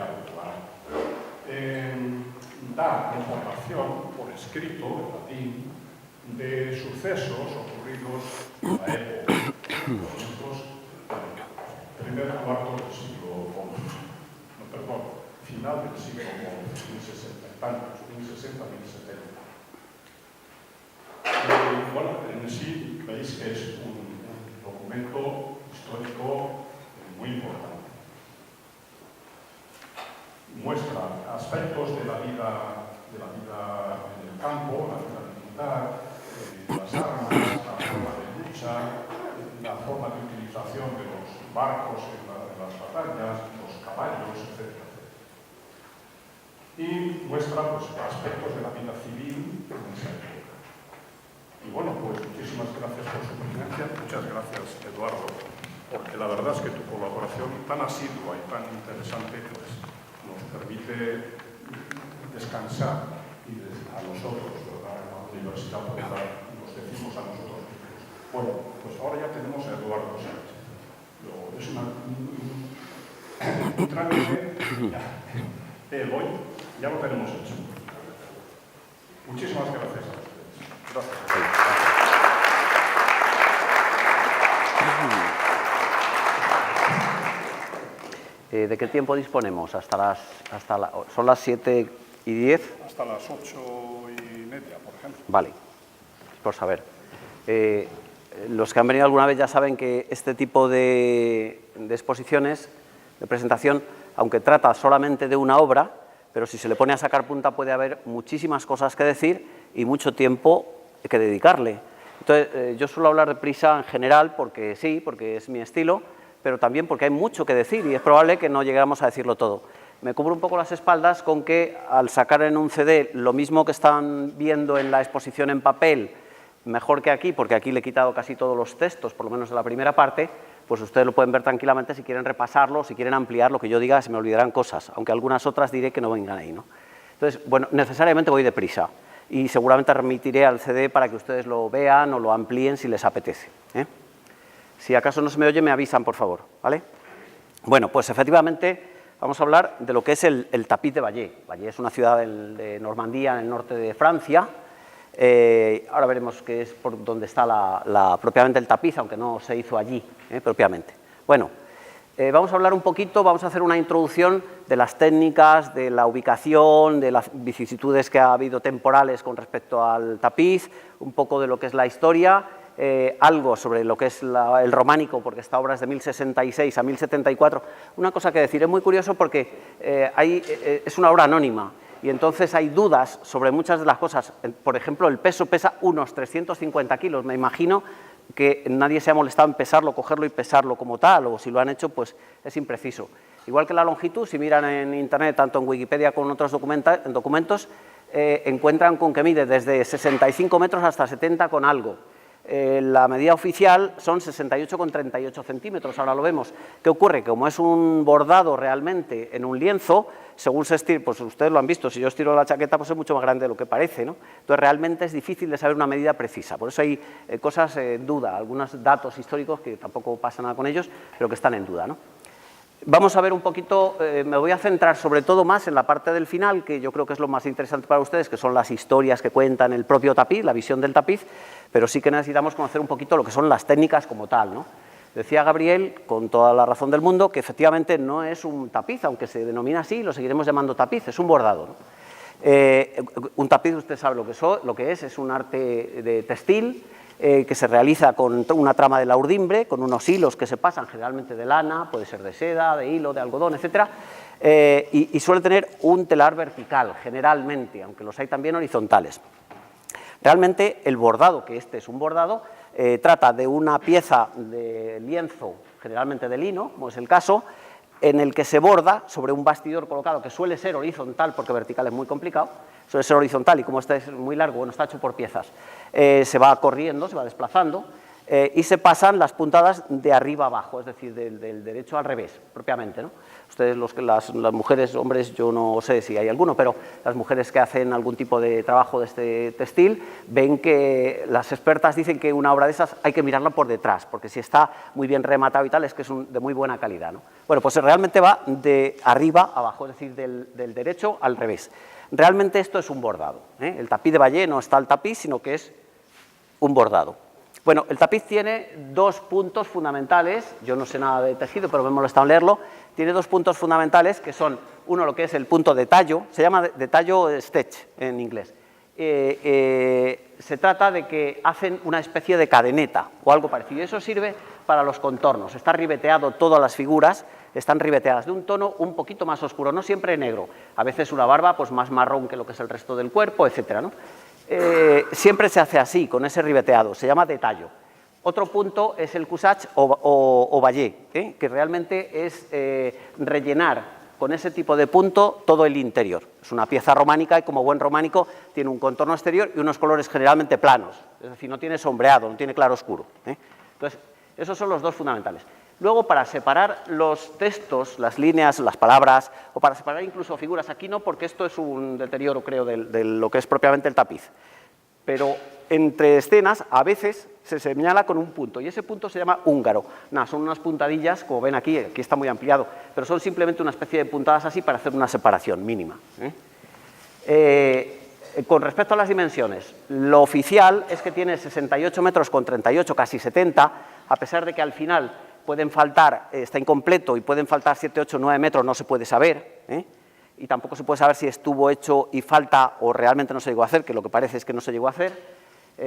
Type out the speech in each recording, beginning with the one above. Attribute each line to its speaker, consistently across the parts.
Speaker 1: lugar. Da información por escrito, en latín, de sucesos ocurridos en la época, primer cuarto del siglo XI, final del siglo XI, 1060-1070. Bueno, en sí veis que es un documento histórico muy importante. Muestra aspectos de la vida en el campo, la vida militar, las armas, la forma de lucha, la forma de utilización de los barcos en las batallas, los caballos, etc. Y muestra pues, aspectos de la vida civil en esa época. Y bueno, pues muchísimas gracias por su presencia. Muchas gracias, Eduardo, porque la verdad es que tu colaboración tan asidua y tan interesante pues, nos permite descansar y a nosotros, ¿verdad? En la universidad nos decimos a nosotros mismos. Bueno, pues ahora ya tenemos a Eduardo Sánchez. Es un trámite hoy ya lo tenemos hecho. Muchísimas gracias a ustedes. Gracias.
Speaker 2: ¿De qué tiempo disponemos? ¿Son las 7:10?
Speaker 1: Hasta las 8:30, por ejemplo.
Speaker 2: Vale, por saber. Los que han venido alguna vez ya saben que este tipo de exposiciones, de presentación, aunque trata solamente de una obra, pero si se le pone a sacar punta puede haber muchísimas cosas que decir y mucho tiempo que dedicarle. Entonces, yo suelo hablar deprisa en general porque sí, porque es mi estilo, pero también porque hay mucho que decir y es probable que no lleguemos a decirlo todo. Me cubro un poco las espaldas con que al sacar en un CD lo mismo que están viendo en la exposición en papel, mejor que aquí, porque aquí le he quitado casi todos los textos, por lo menos de la primera parte, pues ustedes lo pueden ver tranquilamente si quieren repasarlo, si quieren ampliar lo que yo diga, se me olvidarán cosas, aunque algunas otras diré que no vengan ahí, ¿no? Entonces, bueno, necesariamente voy deprisa y seguramente remitiré al CD para que ustedes lo vean o lo amplíen si les apetece, ¿eh? Si acaso no se me oye, me avisan, por favor, ¿vale? Bueno, pues efectivamente vamos a hablar de lo que es el tapiz de Vallée. Vallée es una ciudad de Normandía, en el norte de Francia. Ahora veremos qué es por donde está propiamente el tapiz, aunque no se hizo allí propiamente. Bueno, vamos a hablar un poquito, vamos a hacer una introducción de las técnicas, de la ubicación, de las vicisitudes que ha habido temporales con respecto al tapiz, un poco de lo que es la historia, algo sobre lo que es el románico, porque esta obra es de 1066 a 1074. Una cosa que decir, es muy curioso porque es una obra anónima. Y entonces hay dudas sobre muchas de las cosas. Por ejemplo, el peso pesa unos 350 kilos. Me imagino que nadie se ha molestado en pesarlo, cogerlo y pesarlo como tal, o si lo han hecho, pues es impreciso. Igual que la longitud, si miran en Internet, tanto en Wikipedia como en otros documentos, encuentran con que mide desde 65 metros hasta 70 con algo. La medida oficial son 68,38 centímetros, ahora lo vemos. ¿Qué ocurre? Que como es un bordado realmente en un lienzo, según se estira, pues ustedes lo han visto, si yo estiro la chaqueta pues es mucho más grande de lo que parece, ¿no? Entonces realmente es difícil de saber una medida precisa, por eso hay cosas en duda, algunos datos históricos que tampoco pasa nada con ellos, pero que están en duda, ¿no? Vamos a ver un poquito, me voy a centrar sobre todo más en la parte del final, que yo creo que es lo más interesante para ustedes, que son las historias que cuentan el propio tapiz, la visión del tapiz, pero sí que necesitamos conocer un poquito lo que son las técnicas como tal, ¿no? Decía Gabriel, con toda la razón del mundo, que efectivamente no es un tapiz, aunque se denomina así, lo seguiremos llamando tapiz, es un bordado, ¿no? Un tapiz, usted sabe lo que es un arte de textil, que se realiza con una trama de laurdimbre, con unos hilos que se pasan generalmente de lana, puede ser de seda, de hilo, de algodón, etc. Y suele tener un telar vertical, generalmente, aunque los hay también horizontales. Realmente el bordado, que este es un bordado, trata de una pieza de lienzo, generalmente de lino, como es el caso, en el que se borda sobre un bastidor colocado, que suele ser horizontal, porque vertical es muy complicado, suele ser horizontal y como este es muy largo, bueno, está hecho por piezas, se va corriendo, se va desplazando, y se pasan las puntadas de arriba abajo, es decir, del derecho al revés, propiamente, ¿no? Ustedes, las mujeres, hombres, yo no sé si hay alguno, pero las mujeres que hacen algún tipo de trabajo de este textil, ven que las expertas dicen que una obra de esas hay que mirarla por detrás, porque si está muy bien rematado y tal, es que es de muy buena calidad, ¿no? Bueno, pues realmente va de arriba abajo, es decir, del derecho al revés. Realmente esto es un bordado, ¿eh? El tapiz de Vallée no está el tapiz, sino que es un bordado. Bueno, el tapiz tiene dos puntos fundamentales, yo no sé nada de tejido, pero me he molestado en leerlo, tiene dos puntos fundamentales que son, uno lo que es el punto de tallo, se llama de tallo stitch en inglés. Se trata de que hacen una especie de cadeneta o algo parecido, y eso sirve para los contornos, está ribeteado, todas las figuras están ribeteadas de un tono un poquito más oscuro, no siempre negro, a veces una barba pues más marrón que lo que es el resto del cuerpo, etcétera, ¿no? Siempre se hace así, con ese ribeteado, se llama de tallo. Otro punto es el cussage o Vallée, que realmente es rellenar con ese tipo de punto todo el interior. Es una pieza románica y como buen románico tiene un contorno exterior y unos colores generalmente planos, es decir, no tiene sombreado, no tiene claro oscuro. Entonces, esos son los dos fundamentales. Luego, para separar los textos, las líneas, las palabras, o para separar incluso figuras, aquí no, porque esto es un deterioro, creo, de lo que es propiamente el tapiz. Pero entre escenas, a veces se señala con un punto, y ese punto se llama húngaro. Nada, son unas puntadillas, como ven aquí está muy ampliado, pero son simplemente una especie de puntadas así para hacer una separación mínima. Con respecto a las dimensiones, lo oficial es que tiene 68 metros con 38, casi 70, a pesar de que al final pueden faltar, está incompleto y pueden faltar 7, 8, 9 metros, no se puede saber, y tampoco se puede saber si estuvo hecho y falta o realmente no se llegó a hacer, que lo que parece es que no se llegó a hacer.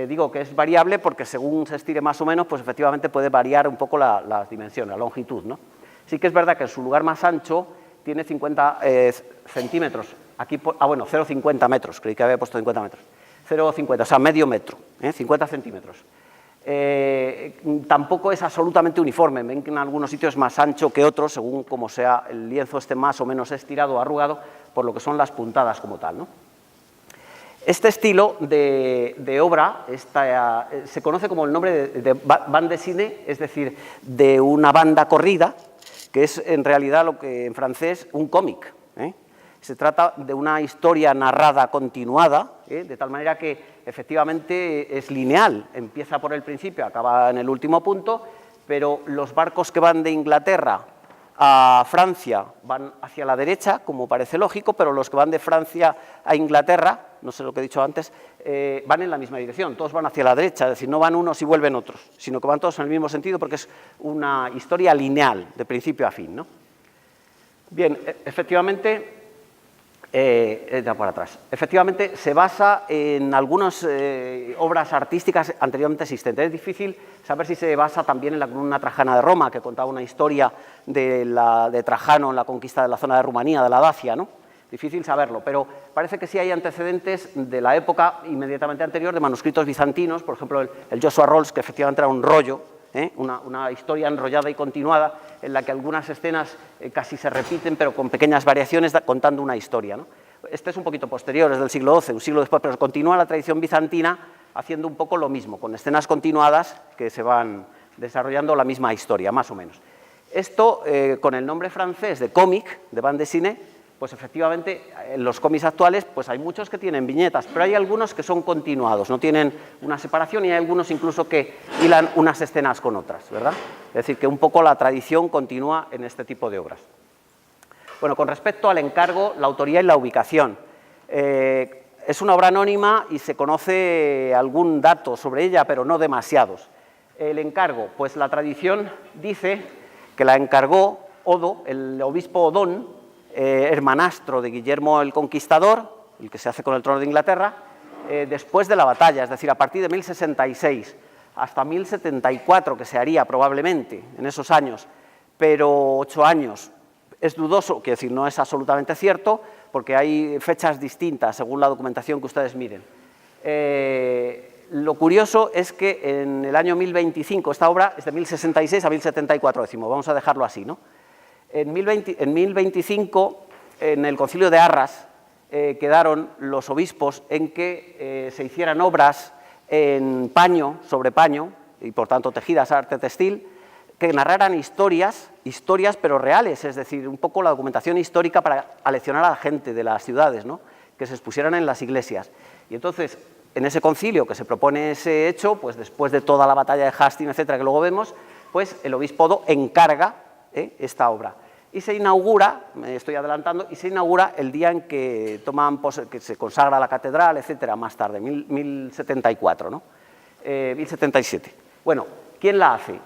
Speaker 2: Digo que es variable porque según se estire más o menos, pues efectivamente puede variar un poco las dimensiones, la longitud, ¿no? Sí que es verdad que en su lugar más ancho tiene 50 centímetros, aquí, bueno, 0,50 metros, creí que había puesto 50 metros, 0,50, o sea, medio metro, 50 centímetros. Tampoco es absolutamente uniforme, ven que en algunos sitios es más ancho que otros, según como sea el lienzo esté más o menos estirado o arrugado, por lo que son las puntadas como tal, ¿no? Este estilo de obra se conoce como el nombre de bande dessinée, es decir, de una banda corrida, que es en realidad lo que en francés un cómic. Se trata de una historia narrada continuada, de tal manera que efectivamente es lineal, empieza por el principio, acaba en el último punto, pero los barcos que van de Inglaterra a Francia van hacia la derecha, como parece lógico, pero los que van de Francia a Inglaterra, no sé lo que he dicho antes, van en la misma dirección, todos van hacia la derecha, es decir, no van unos y vuelven otros, sino que van todos en el mismo sentido porque es una historia lineal, de principio a fin, ¿no? Bien, efectivamente, por atrás. Efectivamente, se basa en algunas obras artísticas anteriormente existentes. Es difícil saber si se basa también en la columna trajana de Roma, que contaba una historia de Trajano en la conquista de la zona de Rumanía, de la Dacia, ¿no? Difícil saberlo, pero parece que sí hay antecedentes de la época inmediatamente anterior de manuscritos bizantinos, por ejemplo, el Joshua Rolls, que efectivamente era un rollo, una historia enrollada y continuada en la que algunas escenas casi se repiten, pero con pequeñas variaciones contando una historia, ¿no? Este es un poquito posterior, es del siglo XII, un siglo después, pero continúa la tradición bizantina haciendo un poco lo mismo, con escenas continuadas que se van desarrollando la misma historia, más o menos. Esto, con el nombre francés de cómic, de bande dessinée, pues efectivamente en los cómics actuales pues hay muchos que tienen viñetas, pero hay algunos que son continuados, no tienen una separación y hay algunos incluso que hilan unas escenas con otras, ¿verdad? Es decir, que un poco la tradición continúa en este tipo de obras. Bueno, con respecto al encargo, la autoría y la ubicación. Es una obra anónima y se conoce algún dato sobre ella, pero no demasiados. El encargo, pues la tradición dice que la encargó Odo, el obispo Odón, hermanastro de Guillermo el Conquistador, el que se hace con el trono de Inglaterra, después de la batalla, es decir, a partir de 1066 hasta 1074, que se haría probablemente en esos años, pero 8 años es dudoso, quiero decir, no es absolutamente cierto, porque hay fechas distintas según la documentación que ustedes miren. Lo curioso es que en el año 1025, esta obra es de 1066 a 1074, decimos, vamos a dejarlo así, ¿no? En 1025, en el concilio de Arras, quedaron los obispos en que se hicieran obras en paño, sobre paño, y por tanto tejidas, arte textil, que narraran historias pero reales, es decir, un poco la documentación histórica para aleccionar a la gente de las ciudades, ¿no? Que se expusieran en las iglesias. Y entonces, en ese concilio que se propone ese hecho, pues después de toda la batalla de Hastings, etcétera, que luego vemos, pues el obispo Odo encarga esta obra. Y se inaugura, me estoy adelantando, y se inaugura el día en que que se consagra la catedral, etcétera, más tarde, 1074, ¿no? 1077. Bueno, ¿quién la hace?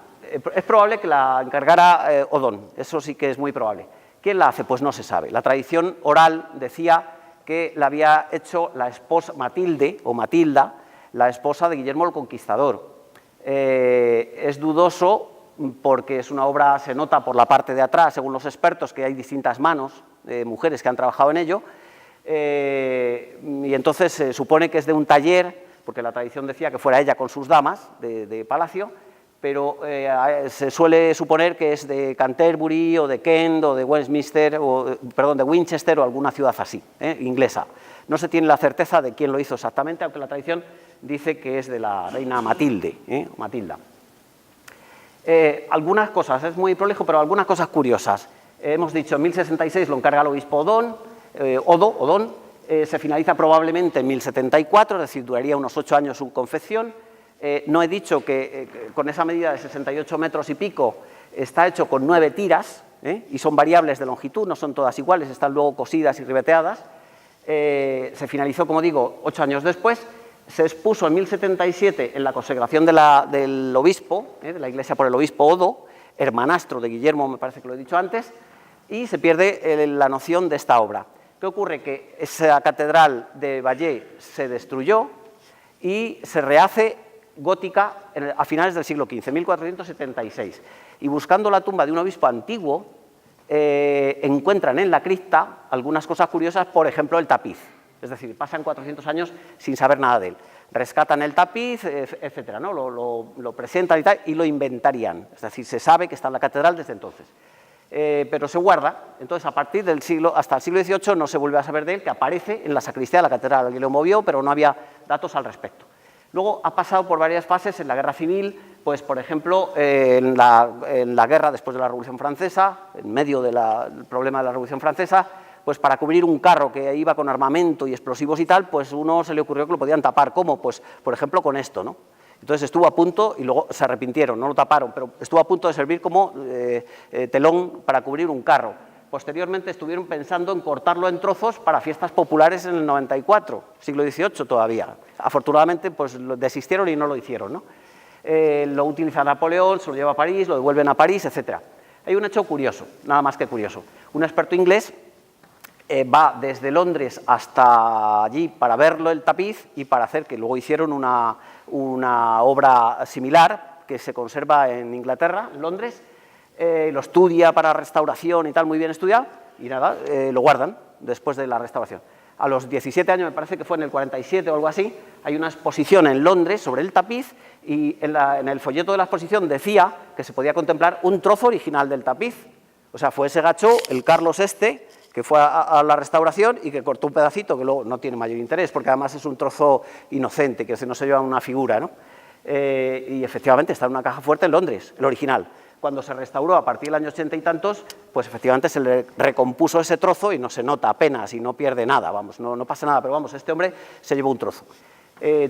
Speaker 2: Es probable que la encargara Odón, eso sí que es muy probable. ¿Quién la hace? Pues no se sabe. La tradición oral decía que la había hecho la esposa Matilde, o Matilda, la esposa de Guillermo el Conquistador. Es dudoso porque es una obra, se nota por la parte de atrás, según los expertos, que hay distintas manos de mujeres que han trabajado en ello, y entonces se supone que es de un taller, porque la tradición decía que fuera ella con sus damas de palacio, pero se suele suponer que es de Canterbury o de Kent o de Westminster, perdón, de Winchester o alguna ciudad así, inglesa. No se tiene la certeza de quién lo hizo exactamente, aunque la tradición dice que es de la reina Matilde, Matilda. Algunas cosas, es muy prolijo, pero algunas cosas curiosas. Hemos dicho, en 1066 lo encarga el obispo Odón, se finaliza probablemente en 1074, es decir, duraría unos 8 años su confección. No he dicho que con esa medida de 68 metros y pico está hecho con 9 tiras, y son variables de longitud, no son todas iguales, están luego cosidas y ribeteadas. Se finalizó, como digo, 8 años después. Se expuso en 1077 en la consagración del obispo, de la iglesia por el obispo Odo, hermanastro de Guillermo, me parece que lo he dicho antes, y se pierde la noción de esta obra. ¿Qué ocurre? Que esa catedral de Vallée se destruyó y se rehace gótica a finales del siglo XV, 1476. Y buscando la tumba de un obispo antiguo, encuentran en la cripta algunas cosas curiosas, por ejemplo, el tapiz. Es decir, pasan 400 años sin saber nada de él. Rescatan el tapiz, etcétera, ¿no? Lo presentan y tal, y lo inventarían. Es decir, se sabe que está en la catedral desde entonces. Pero se guarda. Entonces, a partir del hasta el siglo XVIII no se vuelve a saber de él, que aparece en la sacristía de la catedral. Alguien lo movió, pero no había datos al respecto. Luego ha pasado por varias fases en la Guerra Civil, pues, por ejemplo, en la guerra después de la Revolución Francesa, en medio del problema de la Revolución Francesa, pues para cubrir un carro que iba con armamento y explosivos y tal, pues uno se le ocurrió que lo podían tapar. ¿Cómo? Pues, por ejemplo, con esto, ¿no? Entonces estuvo a punto, y luego se arrepintieron, no lo taparon, pero estuvo a punto de servir como telón para cubrir un carro. Posteriormente estuvieron pensando en cortarlo en trozos para fiestas populares en el 94, siglo XVIII todavía. Afortunadamente, pues lo desistieron y no lo hicieron, ¿no? Lo utiliza Napoleón, se lo lleva a París, lo devuelven a París, etc. Hay un hecho curioso, nada más que curioso. Un experto inglés va desde Londres hasta allí para verlo el tapiz y para hacer, que luego hicieron una obra similar que se conserva en Inglaterra, en Londres, lo estudia para restauración y tal, muy bien estudiado, y nada, lo guardan después de la restauración. A los 17 años, me parece que fue en el 47 o algo así, hay una exposición en Londres sobre el tapiz y en el folleto de la exposición decía que se podía contemplar un trozo original del tapiz. O sea, fue ese gacho, el Carlos que fue a la restauración y que cortó un pedacito que luego no tiene mayor interés, porque además es un trozo inocente, que no se lleva una figura, ¿no? Y efectivamente está en una caja fuerte en Londres, el original. Cuando se restauró a partir del año 80 y tantos, pues efectivamente se le recompuso ese trozo y no se nota apenas y no pierde nada, vamos, no pasa nada, pero vamos, este hombre se llevó un trozo.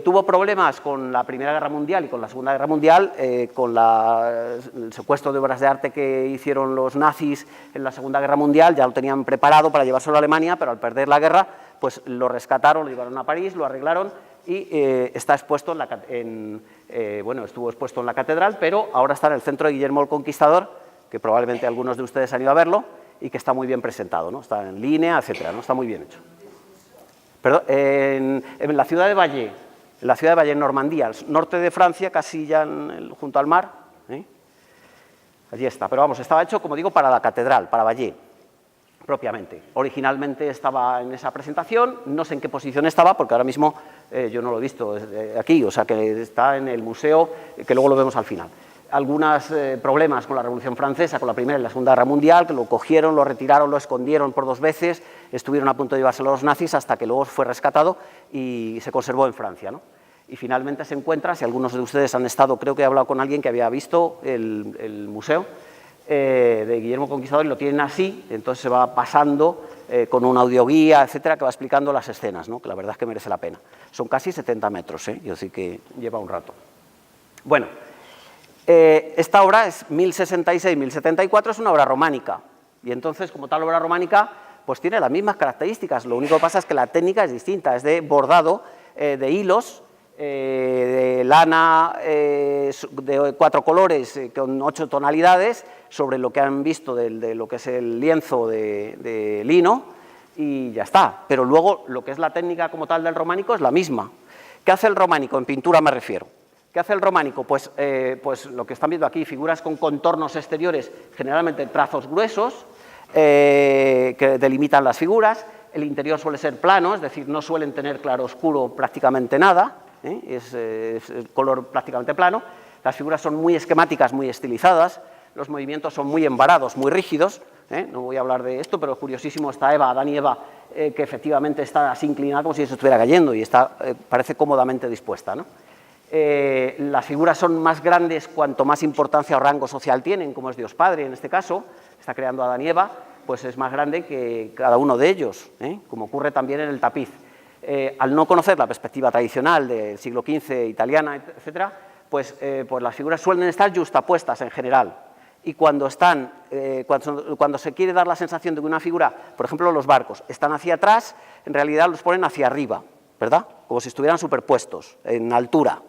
Speaker 2: Tuvo problemas con la Primera Guerra Mundial y con la Segunda Guerra Mundial, con el secuestro de obras de arte que hicieron los nazis en la Segunda Guerra Mundial. Ya lo tenían preparado para llevárselo a Alemania, pero al perder la guerra, pues lo rescataron, lo llevaron a París, lo arreglaron y está expuesto estuvo expuesto en la catedral, pero ahora está en el centro de Guillermo el Conquistador, que probablemente algunos de ustedes han ido a verlo, y que está muy bien presentado, ¿no? Está en línea, etcétera, ¿no? Está muy bien hecho. Perdón, en la ciudad de Vallée, en Normandía, al norte de Francia, casi ya junto al mar, allí está. Pero vamos, estaba hecho, como digo, para la catedral, para Vallée, propiamente. Originalmente estaba en esa presentación, no sé en qué posición estaba, porque ahora mismo yo no lo he visto aquí, o sea que está en el museo, que luego lo vemos al final. Algunos problemas con la Revolución Francesa, con la Primera y la Segunda Guerra Mundial, que lo cogieron, lo retiraron, lo escondieron por 2 veces, estuvieron a punto de llevárselo a los nazis hasta que luego fue rescatado y se conservó en Francia, ¿no? Y finalmente se encuentra, si algunos de ustedes han estado, creo que he hablado con alguien que había visto el museo de Guillermo Conquistador y lo tienen así, entonces se va pasando con una audioguía, etcétera, que va explicando las escenas, ¿no? Que la verdad es que merece la pena. Son casi 70 metros, yo sí que lleva un rato. Bueno, esta obra es 1066-1074, es una obra románica, y entonces, como tal obra románica, pues tiene las mismas características, lo único que pasa es que la técnica es distinta, es de bordado de hilos, de lana de 4 colores con 8 tonalidades sobre lo que han visto de lo que es el lienzo de lino y ya está. Pero luego lo que es la técnica como tal del románico es la misma. ¿Qué hace el románico? En pintura me refiero. ¿Qué hace el románico? Pues lo que están viendo aquí, figuras con contornos exteriores, generalmente trazos gruesos que delimitan las figuras. El interior suele ser plano, es decir, no suelen tener claroscuro prácticamente nada. Es color prácticamente plano, las figuras son muy esquemáticas, muy estilizadas, los movimientos son muy embarados, muy rígidos, no voy a hablar de esto, pero es curiosísimo esta Eva, Adán y Eva, que efectivamente está así inclinada como si se estuviera cayendo y está, parece cómodamente dispuesta, ¿no? Las figuras son más grandes cuanto más importancia o rango social tienen, como es Dios Padre en este caso, está creando Adán y Eva, pues es más grande que cada uno de ellos, como ocurre también en el tapiz. Al no conocer la perspectiva tradicional del siglo XV italiana, etcétera, pues las figuras suelen estar justapuestas en general. Y cuando se quiere dar la sensación de que una figura, por ejemplo los barcos, están hacia atrás, en realidad los ponen hacia arriba, ¿verdad? Como si estuvieran superpuestos, en altura.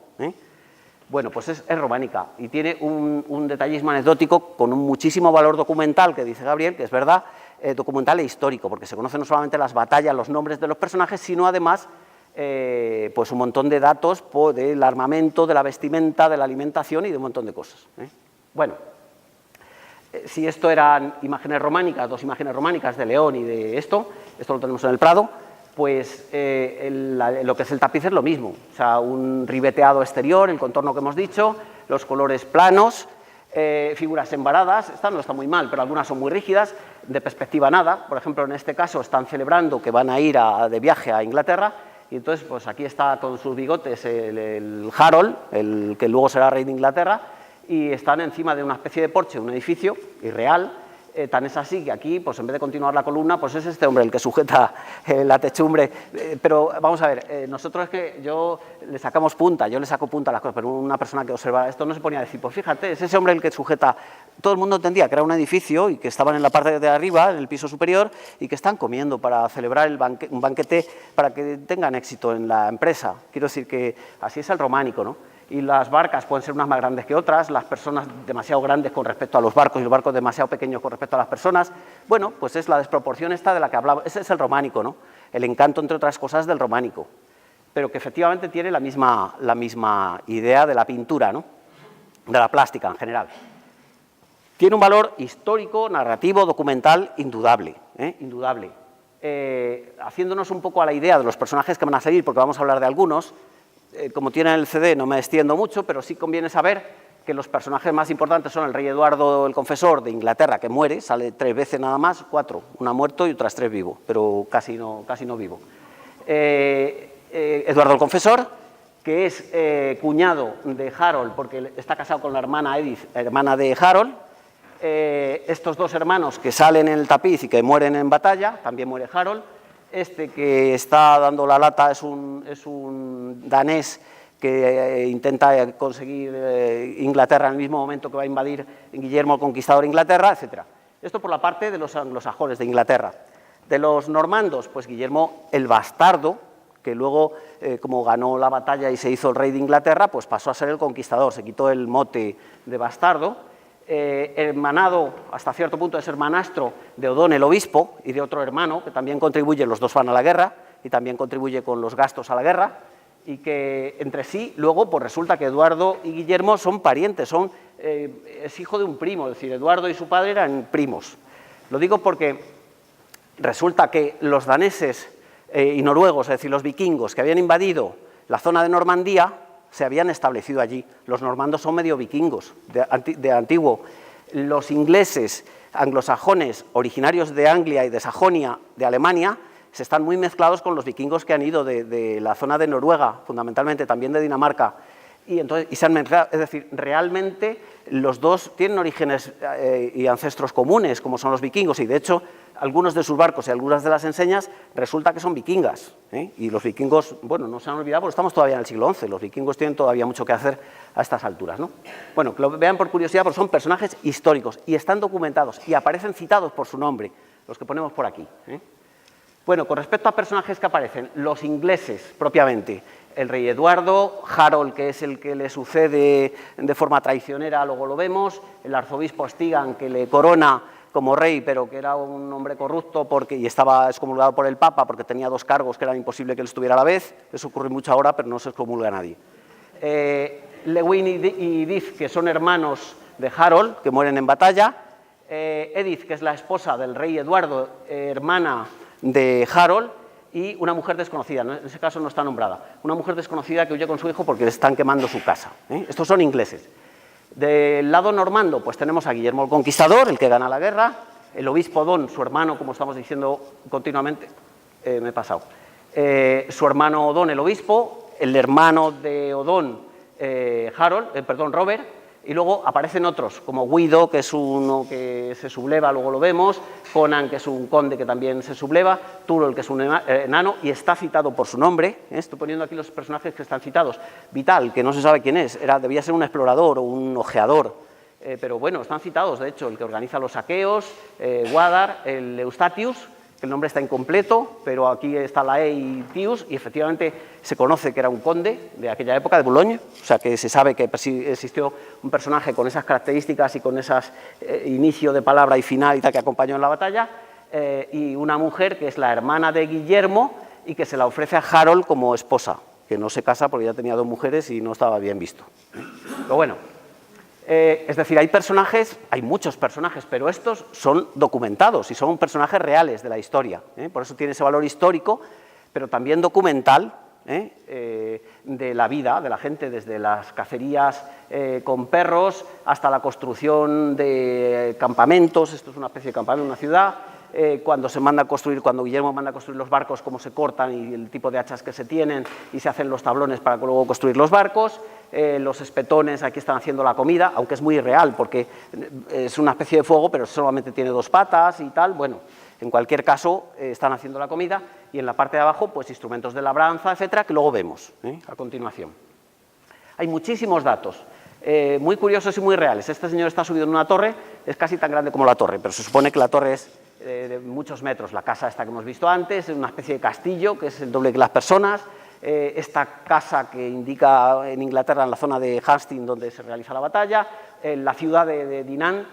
Speaker 2: Bueno, pues es románica y tiene un detallismo anecdótico con un muchísimo valor documental, que dice Gabriel, que es verdad, documental e histórico, porque se conocen no solamente las batallas, los nombres de los personajes, sino además pues un montón de datos del armamento, de la vestimenta, de la alimentación y de un montón de cosas. Bueno, si esto eran imágenes románicas, 2 imágenes románicas de León y de esto lo tenemos en el Prado, pues lo que es el tapiz es lo mismo, o sea, un ribeteado exterior, el contorno que hemos dicho, los colores planos, figuras embaradas, esta no está muy mal, pero algunas son muy rígidas, de perspectiva nada, por ejemplo, en este caso están celebrando que van a ir de viaje a Inglaterra, y entonces pues aquí está con sus bigotes el Harold, el que luego será rey de Inglaterra, y están encima de una especie de porche, un edificio irreal. Tan es así que aquí, pues en vez de continuar la columna, pues es este hombre el que sujeta la techumbre. Pero vamos a ver, nosotros es que yo le saco punta a las cosas, pero una persona que observa esto no se ponía a decir, pues fíjate, es ese hombre el que sujeta. Todo el mundo entendía que era un edificio y que estaban en la parte de arriba, en el piso superior, y que están comiendo para celebrar un banquete para que tengan éxito en la empresa. Quiero decir que así es el románico, ¿no? Y las barcas pueden ser unas más grandes que otras, las personas demasiado grandes con respecto a los barcos y los barcos demasiado pequeños con respecto a las personas. Bueno, pues es la desproporción esta de la que hablaba, ese es el románico, ¿no? El encanto, entre otras cosas, del románico, pero que efectivamente tiene la misma idea de la pintura, ¿no? De la plástica en general. Tiene un valor histórico, narrativo, documental, indudable, indudable. Haciéndonos un poco a la idea de los personajes que van a salir, porque vamos a hablar de algunos. Como tienen el CD no me extiendo mucho, pero sí conviene saber que los personajes más importantes son el rey Eduardo el Confesor de Inglaterra, que muere, sale 3 veces nada más, 4, una muerto y otras 3 vivo, pero casi no vivo. Eduardo el Confesor, que es cuñado de Harold, porque está casado con la hermana Edith, hermana de Harold. Estos 2 hermanos que salen en el tapiz y que mueren en batalla, también muere Harold. Este que está dando la lata es un danés que intenta conseguir Inglaterra en el mismo momento que va a invadir Guillermo el Conquistador Inglaterra, etc. Esto por la parte de los anglosajones de Inglaterra. De los normandos, pues Guillermo el Bastardo, que luego, como ganó la batalla y se hizo el rey de Inglaterra, pues pasó a ser el conquistador, se quitó el mote de bastardo. Hermanado hasta cierto punto, es hermanastro de Odón el obispo y de otro hermano que también contribuye, los 2 van a la guerra y también contribuye con los gastos a la guerra, y que entre sí luego pues resulta que Eduardo y Guillermo son parientes, es hijo de un primo, es decir, Eduardo y su padre eran primos. Lo digo porque resulta que los daneses y noruegos, es decir, los vikingos que habían invadido la zona de Normandía, se habían establecido allí. Los normandos son medio vikingos, de antiguo. Los ingleses, anglosajones, originarios de Anglia y de Sajonia, de Alemania, se están muy mezclados con los vikingos que han ido de la zona de Noruega, fundamentalmente, también de Dinamarca, y se han mezclado. Es decir, realmente los dos tienen orígenes y ancestros comunes, como son los vikingos, y de hecho, algunos de sus barcos y algunas de las enseñas resulta que son vikingas, y los vikingos, bueno, no se han olvidado porque estamos todavía en el siglo XI, los vikingos tienen todavía mucho que hacer a estas alturas, ¿no? Bueno, que lo vean por curiosidad, porque son personajes históricos y están documentados y aparecen citados por su nombre, los que ponemos por aquí. Bueno, con respecto a personajes que aparecen, los ingleses propiamente, el rey Eduardo, Harold, que es el que le sucede de forma traicionera, luego lo vemos, el arzobispo Stigand, que le corona como rey, pero que era un hombre corrupto y estaba excomulgado por el Papa porque tenía dos cargos que eran imposible que él estuviera a la vez. Eso ocurre mucho ahora, pero no se excomulga a nadie. Lewin y Edith, que son hermanos de Harold, que mueren en batalla. Edith, que es la esposa del rey Eduardo, hermana de Harold, y una mujer desconocida, en ese caso no está nombrada, una mujer desconocida que huye con su hijo porque le están quemando su casa. Estos son ingleses. Del lado normando, pues tenemos a Guillermo el Conquistador, el que gana la guerra, el obispo Odón, su hermano, como estamos diciendo continuamente, me he pasado, su hermano Odón, el obispo, el hermano de Odón, Robert, y luego aparecen otros, como Guido, que es uno que se subleva, luego lo vemos, Conan, que es un conde que también se subleva, Turol, que es un enano, y está citado por su nombre. Estoy poniendo aquí los personajes que están citados. Vital, que no se sabe quién es, debía ser un explorador o un ojeador, pero bueno, están citados, de hecho, el que organiza los saqueos, Guadar, el Eustatius, que el nombre está incompleto, pero aquí está la E y Tius, y efectivamente se conoce que era un conde de aquella época, de Boulogne, o sea que se sabe que existió un personaje con esas características y con esas inicio de palabra y final y tal que acompañó en la batalla, y una mujer que es la hermana de Guillermo y que se la ofrece a Harold como esposa, que no se casa porque ya tenía dos mujeres y no estaba bien visto. Pero bueno, es decir, hay muchos personajes, pero estos son documentados y son personajes reales de la historia. Por eso tiene ese valor histórico, pero también documental, de la vida de la gente, desde las cacerías con perros hasta la construcción de campamentos. Esto es una especie de campamento en una ciudad. Cuando Guillermo manda a construir los barcos, cómo se cortan y el tipo de hachas que se tienen y se hacen los tablones para luego construir los barcos, los espetones, aquí están haciendo la comida, aunque es muy irreal porque es una especie de fuego, pero solamente tiene dos patas y tal. Bueno, en cualquier caso, están haciendo la comida y en la parte de abajo, pues instrumentos de labranza, etcétera, que luego vemos a continuación. Hay muchísimos datos. Muy curiosos y muy reales. Este señor está subido en una torre, es casi tan grande como la torre, pero se supone que la torre es de muchos metros. La casa esta que hemos visto antes, es una especie de castillo, que es el doble que las personas. Esta casa que indica en Inglaterra, en la zona de Hastings, donde se realiza la batalla. La ciudad de Dinan,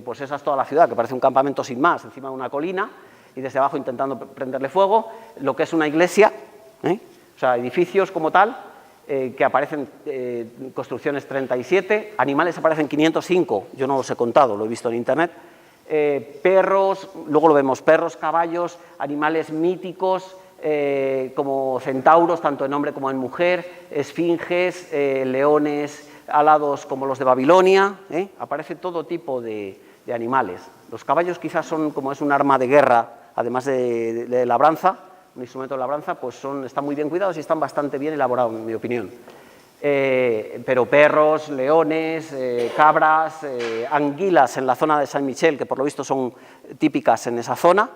Speaker 2: pues esa es toda la ciudad, que parece un campamento sin más, encima de una colina, y desde abajo intentando prenderle fuego. Lo que es una iglesia, o sea, edificios como tal, que aparecen construcciones 37, animales aparecen 505, yo no los he contado, lo he visto en internet, perros, luego lo vemos, perros, caballos, animales míticos, como centauros, tanto en hombre como en mujer, esfinges, leones alados como los de Babilonia, aparece todo tipo de animales. Los caballos quizás son, como es un arma de guerra, además de labranza, un instrumento de labranza, pues están muy bien cuidados y están bastante bien elaborados, en mi opinión. Pero perros, leones, cabras, anguilas en la zona de Saint-Michel, que por lo visto son típicas en esa zona,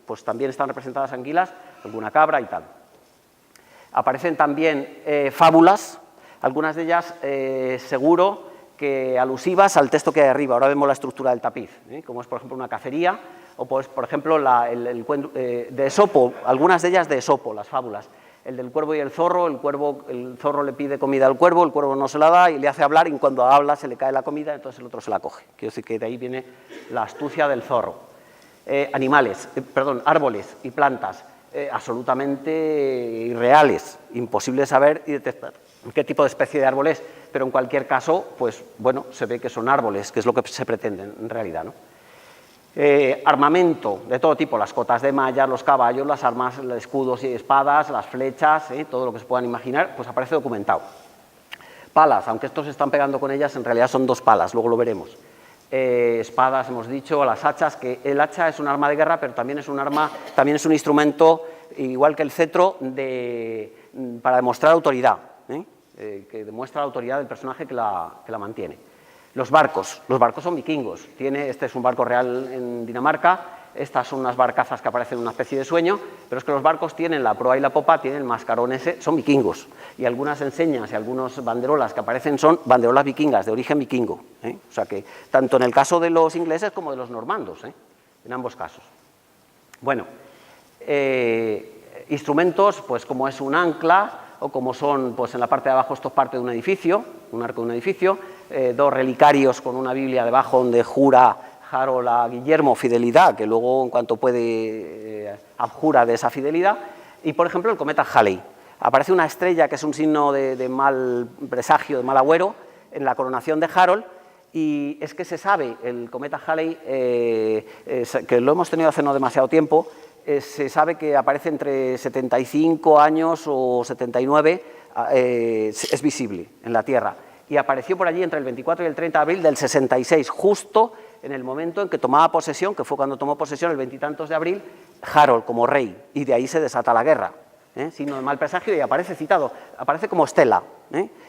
Speaker 2: pues también están representadas anguilas, alguna cabra y tal. Aparecen también fábulas, algunas de ellas seguro que alusivas al texto que hay arriba. Ahora vemos la estructura del tapiz, como es por ejemplo una cacería, o pues, por ejemplo el cuento de Esopo, algunas de ellas de Esopo, las fábulas. El del cuervo y el zorro, el zorro le pide comida al cuervo, el cuervo no se la da y le hace hablar, y cuando habla se le cae la comida, entonces el otro se la coge. Quiero decir que de ahí viene la astucia del zorro. Árboles y plantas absolutamente irreales, imposible saber y detectar qué tipo de especie de árbol es, pero en cualquier caso, pues bueno, se ve que son árboles, que es lo que se pretende en realidad, ¿no? Armamento de todo tipo, las cotas de malla, los caballos, las armas, los escudos y espadas, las flechas, todo lo que se puedan imaginar, pues aparece documentado. Palas, aunque estos se están pegando con ellas, en realidad son dos palas, luego lo veremos. espadas, hemos dicho, las hachas, que el hacha es un arma de guerra, pero también es un un instrumento, igual que el cetro, para demostrar autoridad, que demuestra la autoridad del personaje que la mantiene. Los barcos son vikingos. Este es un barco real en Dinamarca. Estas son unas barcazas que aparecen en una especie de sueño, pero es que los barcos tienen la proa y la popa, tienen el mascarón ese, son vikingos. Y algunas enseñas y algunas banderolas que aparecen son banderolas vikingas, de origen vikingo. O sea que, tanto en el caso de los ingleses como de los normandos, en ambos casos. Bueno, instrumentos, pues como es un ancla, o como son, pues en la parte de abajo esto es parte de un edificio, un arco de un edificio, dos relicarios con una Biblia debajo donde jura Harold a Guillermo fidelidad, que luego en cuanto puede abjura de esa fidelidad, y por ejemplo el cometa Halley. Aparece una estrella que es un signo de mal presagio, de mal agüero, en la coronación de Harold, y es que se sabe, el cometa Halley, que lo hemos tenido hace no demasiado tiempo, se sabe que aparece entre 75 años o 79, es visible en la Tierra, y apareció por allí entre el 24 y el 30 de abril del 66, justo en el momento en que tomaba posesión, que fue cuando tomó posesión el veintitantos de abril, Harold como rey, y de ahí se desata la guerra, signo de mal presagio, y aparece citado, aparece como estela,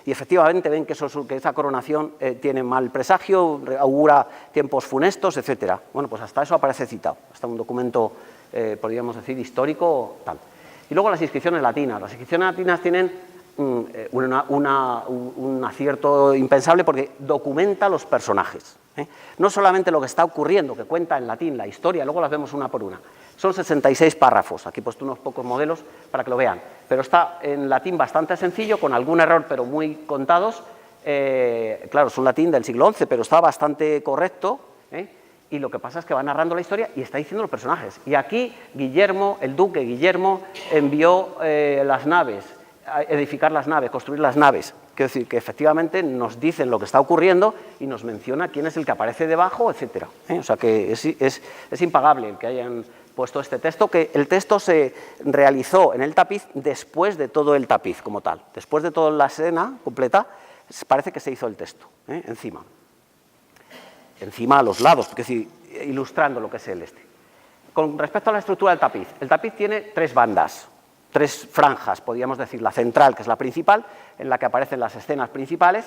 Speaker 2: y efectivamente ven que esa coronación tiene mal presagio, augura tiempos funestos, etc. Bueno, pues hasta eso aparece citado, hasta un documento, podríamos decir, histórico, tal. Y luego las inscripciones latinas. Las inscripciones latinas tienen un acierto impensable porque documenta los personajes. No solamente lo que está ocurriendo, que cuenta en latín la historia, luego las vemos una por una. Son 66 párrafos, aquí he puesto unos pocos modelos para que lo vean, pero está en latín bastante sencillo, con algún error, pero muy contados. Claro, es un latín del siglo XI, pero está bastante correcto, y lo que pasa es que va narrando la historia y está diciendo los personajes. Y aquí Guillermo, el duque Guillermo, envió las naves, a edificar las naves, construir las naves. Quiero decir que efectivamente nos dicen lo que está ocurriendo y nos menciona quién es el que aparece debajo, etc. O sea que es impagable el que hayan puesto este texto, que el texto se realizó en el tapiz después de todo el tapiz como tal. Después de toda la escena completa, parece que se hizo el texto, encima a los lados, es decir, ilustrando lo que es el este. Con respecto a la estructura del tapiz, el tapiz tiene tres bandas, tres franjas, podríamos decir, la central, que es la principal, en la que aparecen las escenas principales.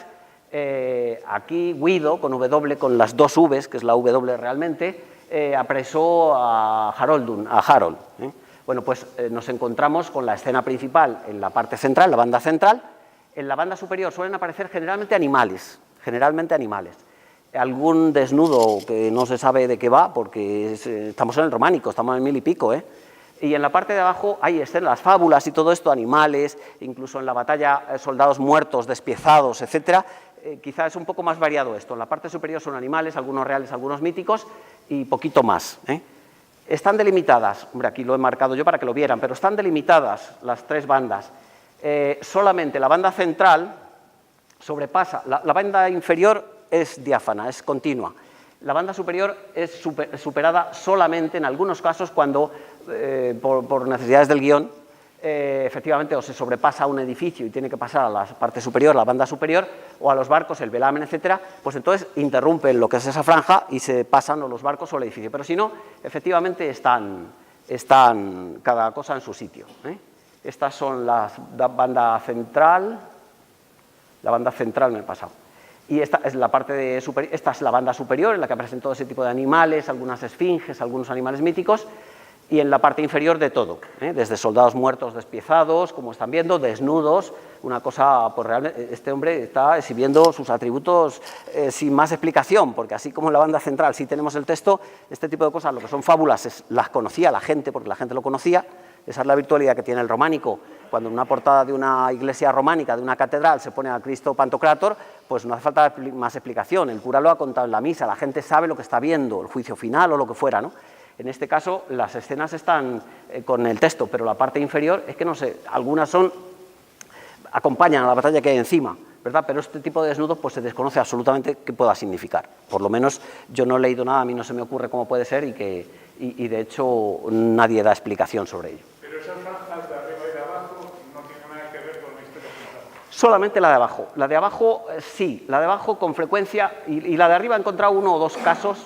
Speaker 2: Aquí Guido, con W, con las dos Vs, que es la W realmente, apresó a Harold. Bueno, pues nos encontramos con la escena principal en la parte central, la banda central. En la banda superior suelen aparecer generalmente animales. Algún desnudo que no se sabe de qué va, porque estamos en el románico, estamos en el 1000 y pico, Y en la parte de abajo hay las fábulas y todo esto, animales, incluso en la batalla soldados muertos, despiezados, etc. Quizá es un poco más variado esto. En la parte superior son animales, algunos reales, algunos míticos, y poquito más. Están delimitadas, hombre, aquí lo he marcado yo para que lo vieran, pero están delimitadas las tres bandas. Solamente la banda central sobrepasa, la banda inferior es diáfana, es continua. La banda superior es superada solamente en algunos casos cuando, por necesidades del guión, efectivamente o se sobrepasa un edificio y tiene que pasar a la parte superior, la banda superior, o a los barcos, el velamen, etcétera, pues entonces interrumpen lo que es esa franja y se pasan o los barcos o el edificio. Pero si no, efectivamente están cada cosa en su sitio. Estas son la banda central me he pasado. Y esta es la parte superior, esta es la banda superior en la que aparecen todo ese tipo de animales, algunas esfinges, algunos animales míticos, y en la parte inferior de todo, desde soldados muertos despiezados, como están viendo, desnudos, una cosa, pues realmente este hombre está exhibiendo sus atributos sin más explicación, porque así como en la banda central sí tenemos el texto, este tipo de cosas, lo que son fábulas, las conocía la gente, porque la gente lo conocía. Esa es la virtualidad que tiene el románico. Cuando en una portada de una iglesia románica, de una catedral, se pone a Cristo Pantocrátor, pues no hace falta más explicación. El cura lo ha contado en la misa, la gente sabe lo que está viendo, el juicio final o lo que fuera, ¿no? En este caso, las escenas están con el texto, pero la parte inferior es que no sé, algunas acompañan a la batalla que hay encima, ¿verdad? Pero este tipo de desnudos pues se desconoce absolutamente qué pueda significar. Por lo menos yo no he leído nada, a mí no se me ocurre cómo puede ser y de hecho nadie da explicación sobre ello.
Speaker 1: Pero esas franjas de arriba y de abajo no tienen nada que ver con la historia central.
Speaker 2: Solamente la de abajo. La de abajo, sí, la de abajo con frecuencia, y la de arriba he encontrado uno o dos casos.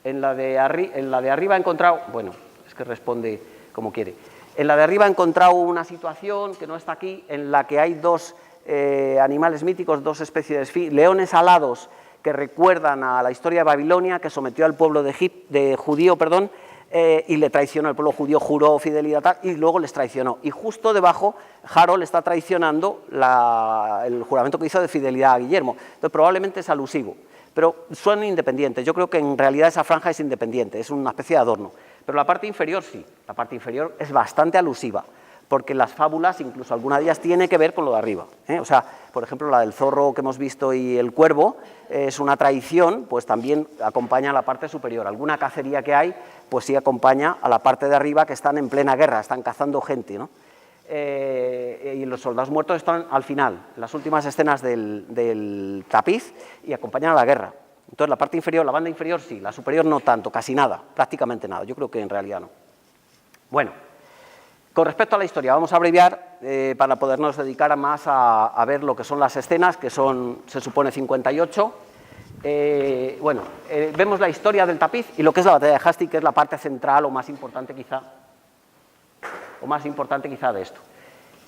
Speaker 2: En la de arriba he encontrado, bueno, es que responde como quiere. En la de arriba he encontrado una situación que no está aquí, en la que hay dos animales míticos, dos especies de leones alados que recuerdan a la historia de Babilonia, que sometió al pueblo judío, y le traicionó. El pueblo judío juró fidelidad tal, y luego les traicionó. Y justo debajo, Harold está traicionando el juramento que hizo de fidelidad a Guillermo. Entonces, probablemente es alusivo. Pero son independientes. Yo creo que en realidad esa franja es independiente, es una especie de adorno. Pero la parte inferior sí, la parte inferior es bastante alusiva, porque las fábulas, incluso alguna de ellas, tiene que ver con lo de arriba. O sea, por ejemplo, la del zorro que hemos visto y el cuervo es una traición, pues también acompaña a la parte superior. Alguna cacería que hay, pues sí acompaña a la parte de arriba, que están en plena guerra, están cazando gente, ¿no? Y los soldados muertos están al final, en las últimas escenas del tapiz, y acompañan a la guerra. Entonces, la parte inferior, la banda inferior sí, la superior no tanto, casi nada, prácticamente nada. Yo creo que en realidad no. Bueno, con respecto a la historia, vamos a abreviar para podernos dedicar más a ver lo que son las escenas, que son, se supone, 58. Vemos la historia del tapiz y lo que es la batalla de Hastings, que es la parte central o más importante quizá de esto.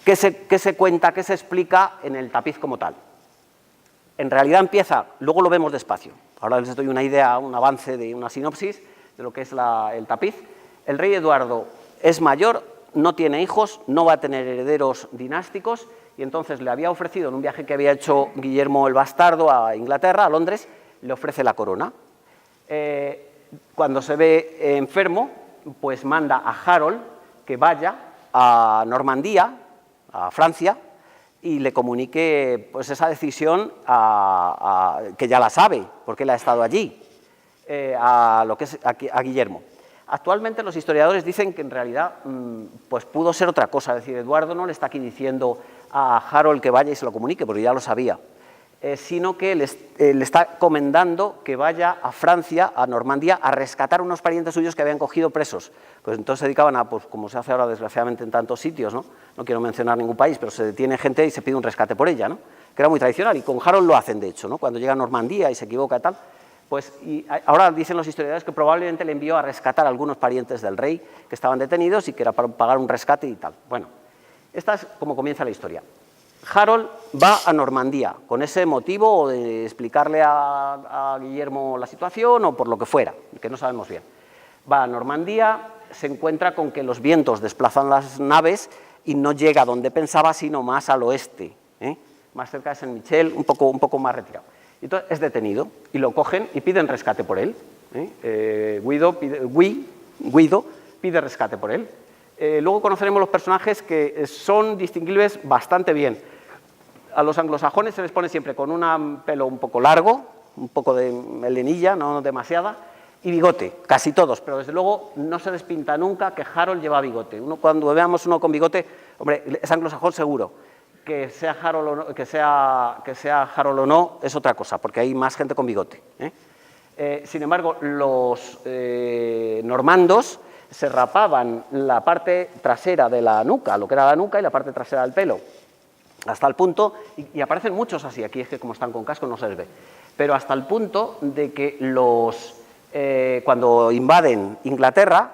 Speaker 2: ¿Qué se cuenta, qué se explica en el tapiz como tal? En realidad empieza, luego lo vemos despacio. Ahora les doy una idea, un avance de una sinopsis de lo que es el tapiz. El rey Eduardo es mayor, no tiene hijos, no va a tener herederos dinásticos, y entonces le había ofrecido, en un viaje que había hecho Guillermo el Bastardo a Inglaterra, a Londres, le ofrece la corona. Cuando se ve enfermo, pues manda a Harold que vaya a Normandía, a Francia, y le comunique pues esa decisión que ya la sabe, porque él ha estado allí, a Guillermo. Actualmente los historiadores dicen que en realidad pues pudo ser otra cosa, es decir, Eduardo no le está aquí diciendo a Harold que vaya y se lo comunique, porque ya lo sabía, sino que le está comendando que vaya a Francia, a Normandía, a rescatar unos parientes suyos que habían cogido presos. Pues entonces se dedicaban a, pues como se hace ahora desgraciadamente en tantos sitios, ¿no? No quiero mencionar ningún país, pero se detiene gente y se pide un rescate por ella, ¿no? Que era muy tradicional, y con Harold lo hacen de hecho, ¿no? Cuando llega a Normandía y se equivoca y tal, pues y ahora dicen los historiadores que probablemente le envió a rescatar a algunos parientes del rey que estaban detenidos y que era para pagar un rescate y tal. Bueno, esta es como comienza la historia. Harold va a Normandía con ese motivo de explicarle a Guillermo la situación o por lo que fuera, que no sabemos bien. Va a Normandía, se encuentra con que los vientos desplazan las naves y no llega donde pensaba, sino más al oeste, más cerca de Saint-Michel, un poco más retirado. Entonces es detenido y lo cogen y piden rescate por él. Guido pide rescate por él. Luego conoceremos los personajes que son distinguibles bastante bien. A los anglosajones se les pone siempre con un pelo un poco largo, un poco de melenilla, no demasiada, y bigote, casi todos, pero desde luego no se despinta nunca que Harold lleva bigote. Cuando veamos uno con bigote, hombre, es anglosajón seguro. Que sea Harold o no, que sea Harold o no es otra cosa, porque hay más gente con bigote. Sin embargo, los normandos se rapaban la parte trasera de la nuca, lo que era la nuca y la parte trasera del pelo, hasta el punto, y aparecen muchos así, aquí es que como están con casco no se les ve, pero hasta el punto de que cuando invaden Inglaterra,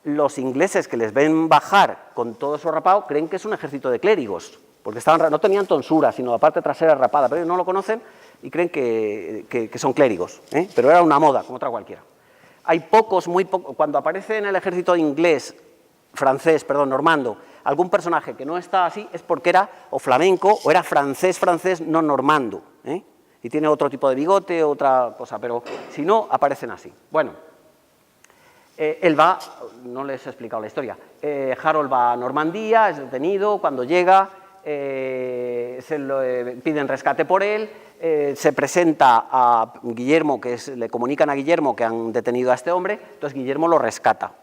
Speaker 2: los ingleses que les ven bajar con todo eso rapado creen que es un ejército de clérigos, porque no tenían tonsura, sino la parte trasera rapada, pero ellos no lo conocen y creen que son clérigos, pero era una moda, como otra cualquiera. Hay pocos, muy pocos, cuando aparece en el ejército normando, algún personaje que no está así, es porque era o flamenco o era francés, no normando, y tiene otro tipo de bigote, otra cosa, pero si no, aparecen así. Bueno, él va, no les he explicado la historia, Harold va a Normandía, es detenido, cuando llega, piden rescate por él, se presenta a Guillermo, le comunican a Guillermo que han detenido a este hombre, entonces Guillermo lo rescata.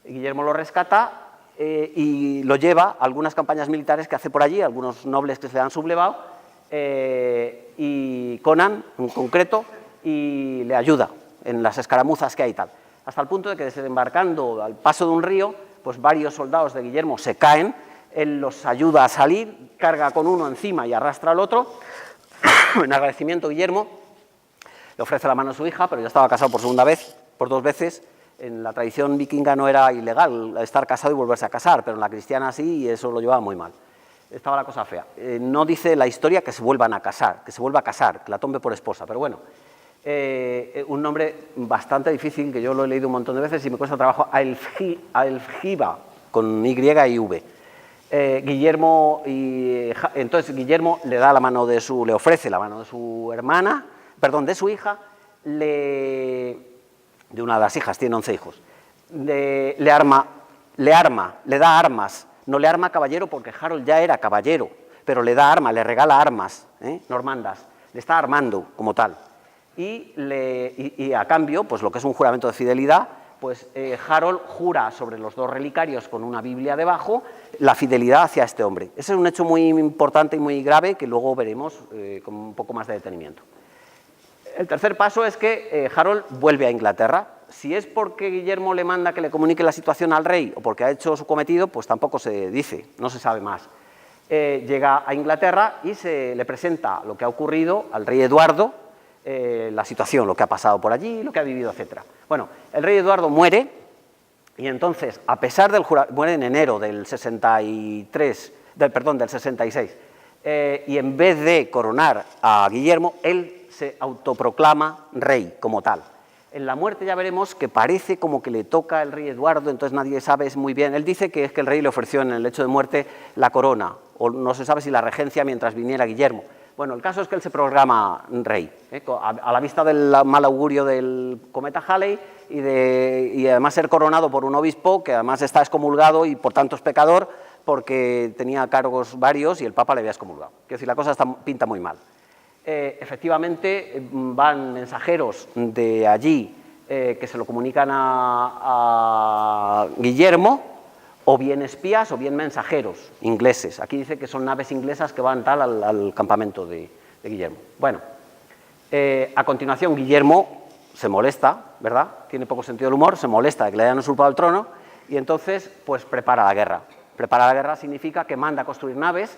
Speaker 2: Guillermo lo rescata y lo lleva a algunas campañas militares que hace por allí, algunos nobles que se le han sublevado, y Conan, en concreto, y le ayuda en las escaramuzas que hay y tal. Hasta el punto de que desembarcando al paso de un río, pues varios soldados de Guillermo se caen él los ayuda a salir, carga con uno encima y arrastra al otro. En agradecimiento, Guillermo le ofrece la mano a su hija, pero ya estaba casado por 2 veces. En la tradición vikinga no era ilegal estar casado y volverse a casar, pero en la cristiana sí, y eso lo llevaba muy mal. Estaba la cosa fea. No dice la historia que se vuelvan a casar, que se vuelva a casar, que la tome por esposa, pero bueno. Un nombre bastante difícil, que yo lo he leído un montón de veces y me cuesta trabajo, Aelfgiva, con Y y V. Guillermo, entonces Guillermo le da la mano le ofrece la mano de su hermana, perdón, de su hija, de una de las hijas, tiene 11 hijos, le da armas, no le arma caballero porque Harold ya era caballero, pero le da armas, le regala armas, normandas, le está armando como tal. Y a cambio, pues lo que es un juramento de fidelidad, pues Harold jura sobre los 2 relicarios con una Biblia debajo la fidelidad hacia este hombre. Ese es un hecho muy importante y muy grave que luego veremos con un poco más de detenimiento. El tercer paso es que Harold vuelve a Inglaterra. Si es porque Guillermo le manda que le comunique la situación al rey o porque ha hecho su cometido, pues tampoco se dice, no se sabe más. Llega a Inglaterra y se le presenta lo que ha ocurrido al rey Eduardo, la situación, lo que ha pasado por allí, lo que ha vivido, etc. Bueno, el rey Eduardo muere y entonces, a pesar del juramento, muere en enero del 66, y en vez de coronar a Guillermo, él se autoproclama rey como tal. En la muerte ya veremos que parece como que le toca al rey Eduardo, entonces nadie sabe muy bien. Él dice que es que el rey le ofreció en el lecho de muerte la corona, o no se sabe si la regencia mientras viniera Guillermo. Bueno, el caso es que él se proclama rey, a la vista del mal augurio del cometa Halley y además ser coronado por un obispo que además está excomulgado y por tanto es pecador porque tenía cargos varios y el Papa le había excomulgado. Quiero decir, la cosa pinta muy mal. Efectivamente, van mensajeros de allí que se lo comunican a Guillermo, o bien espías o bien mensajeros ingleses. Aquí dice que son naves inglesas que van al campamento de Guillermo. Bueno, a continuación Guillermo se molesta, ¿verdad? Tiene poco sentido del humor, se molesta de que le hayan usurpado el trono y entonces pues prepara la guerra. Prepara la guerra significa que manda a construir naves,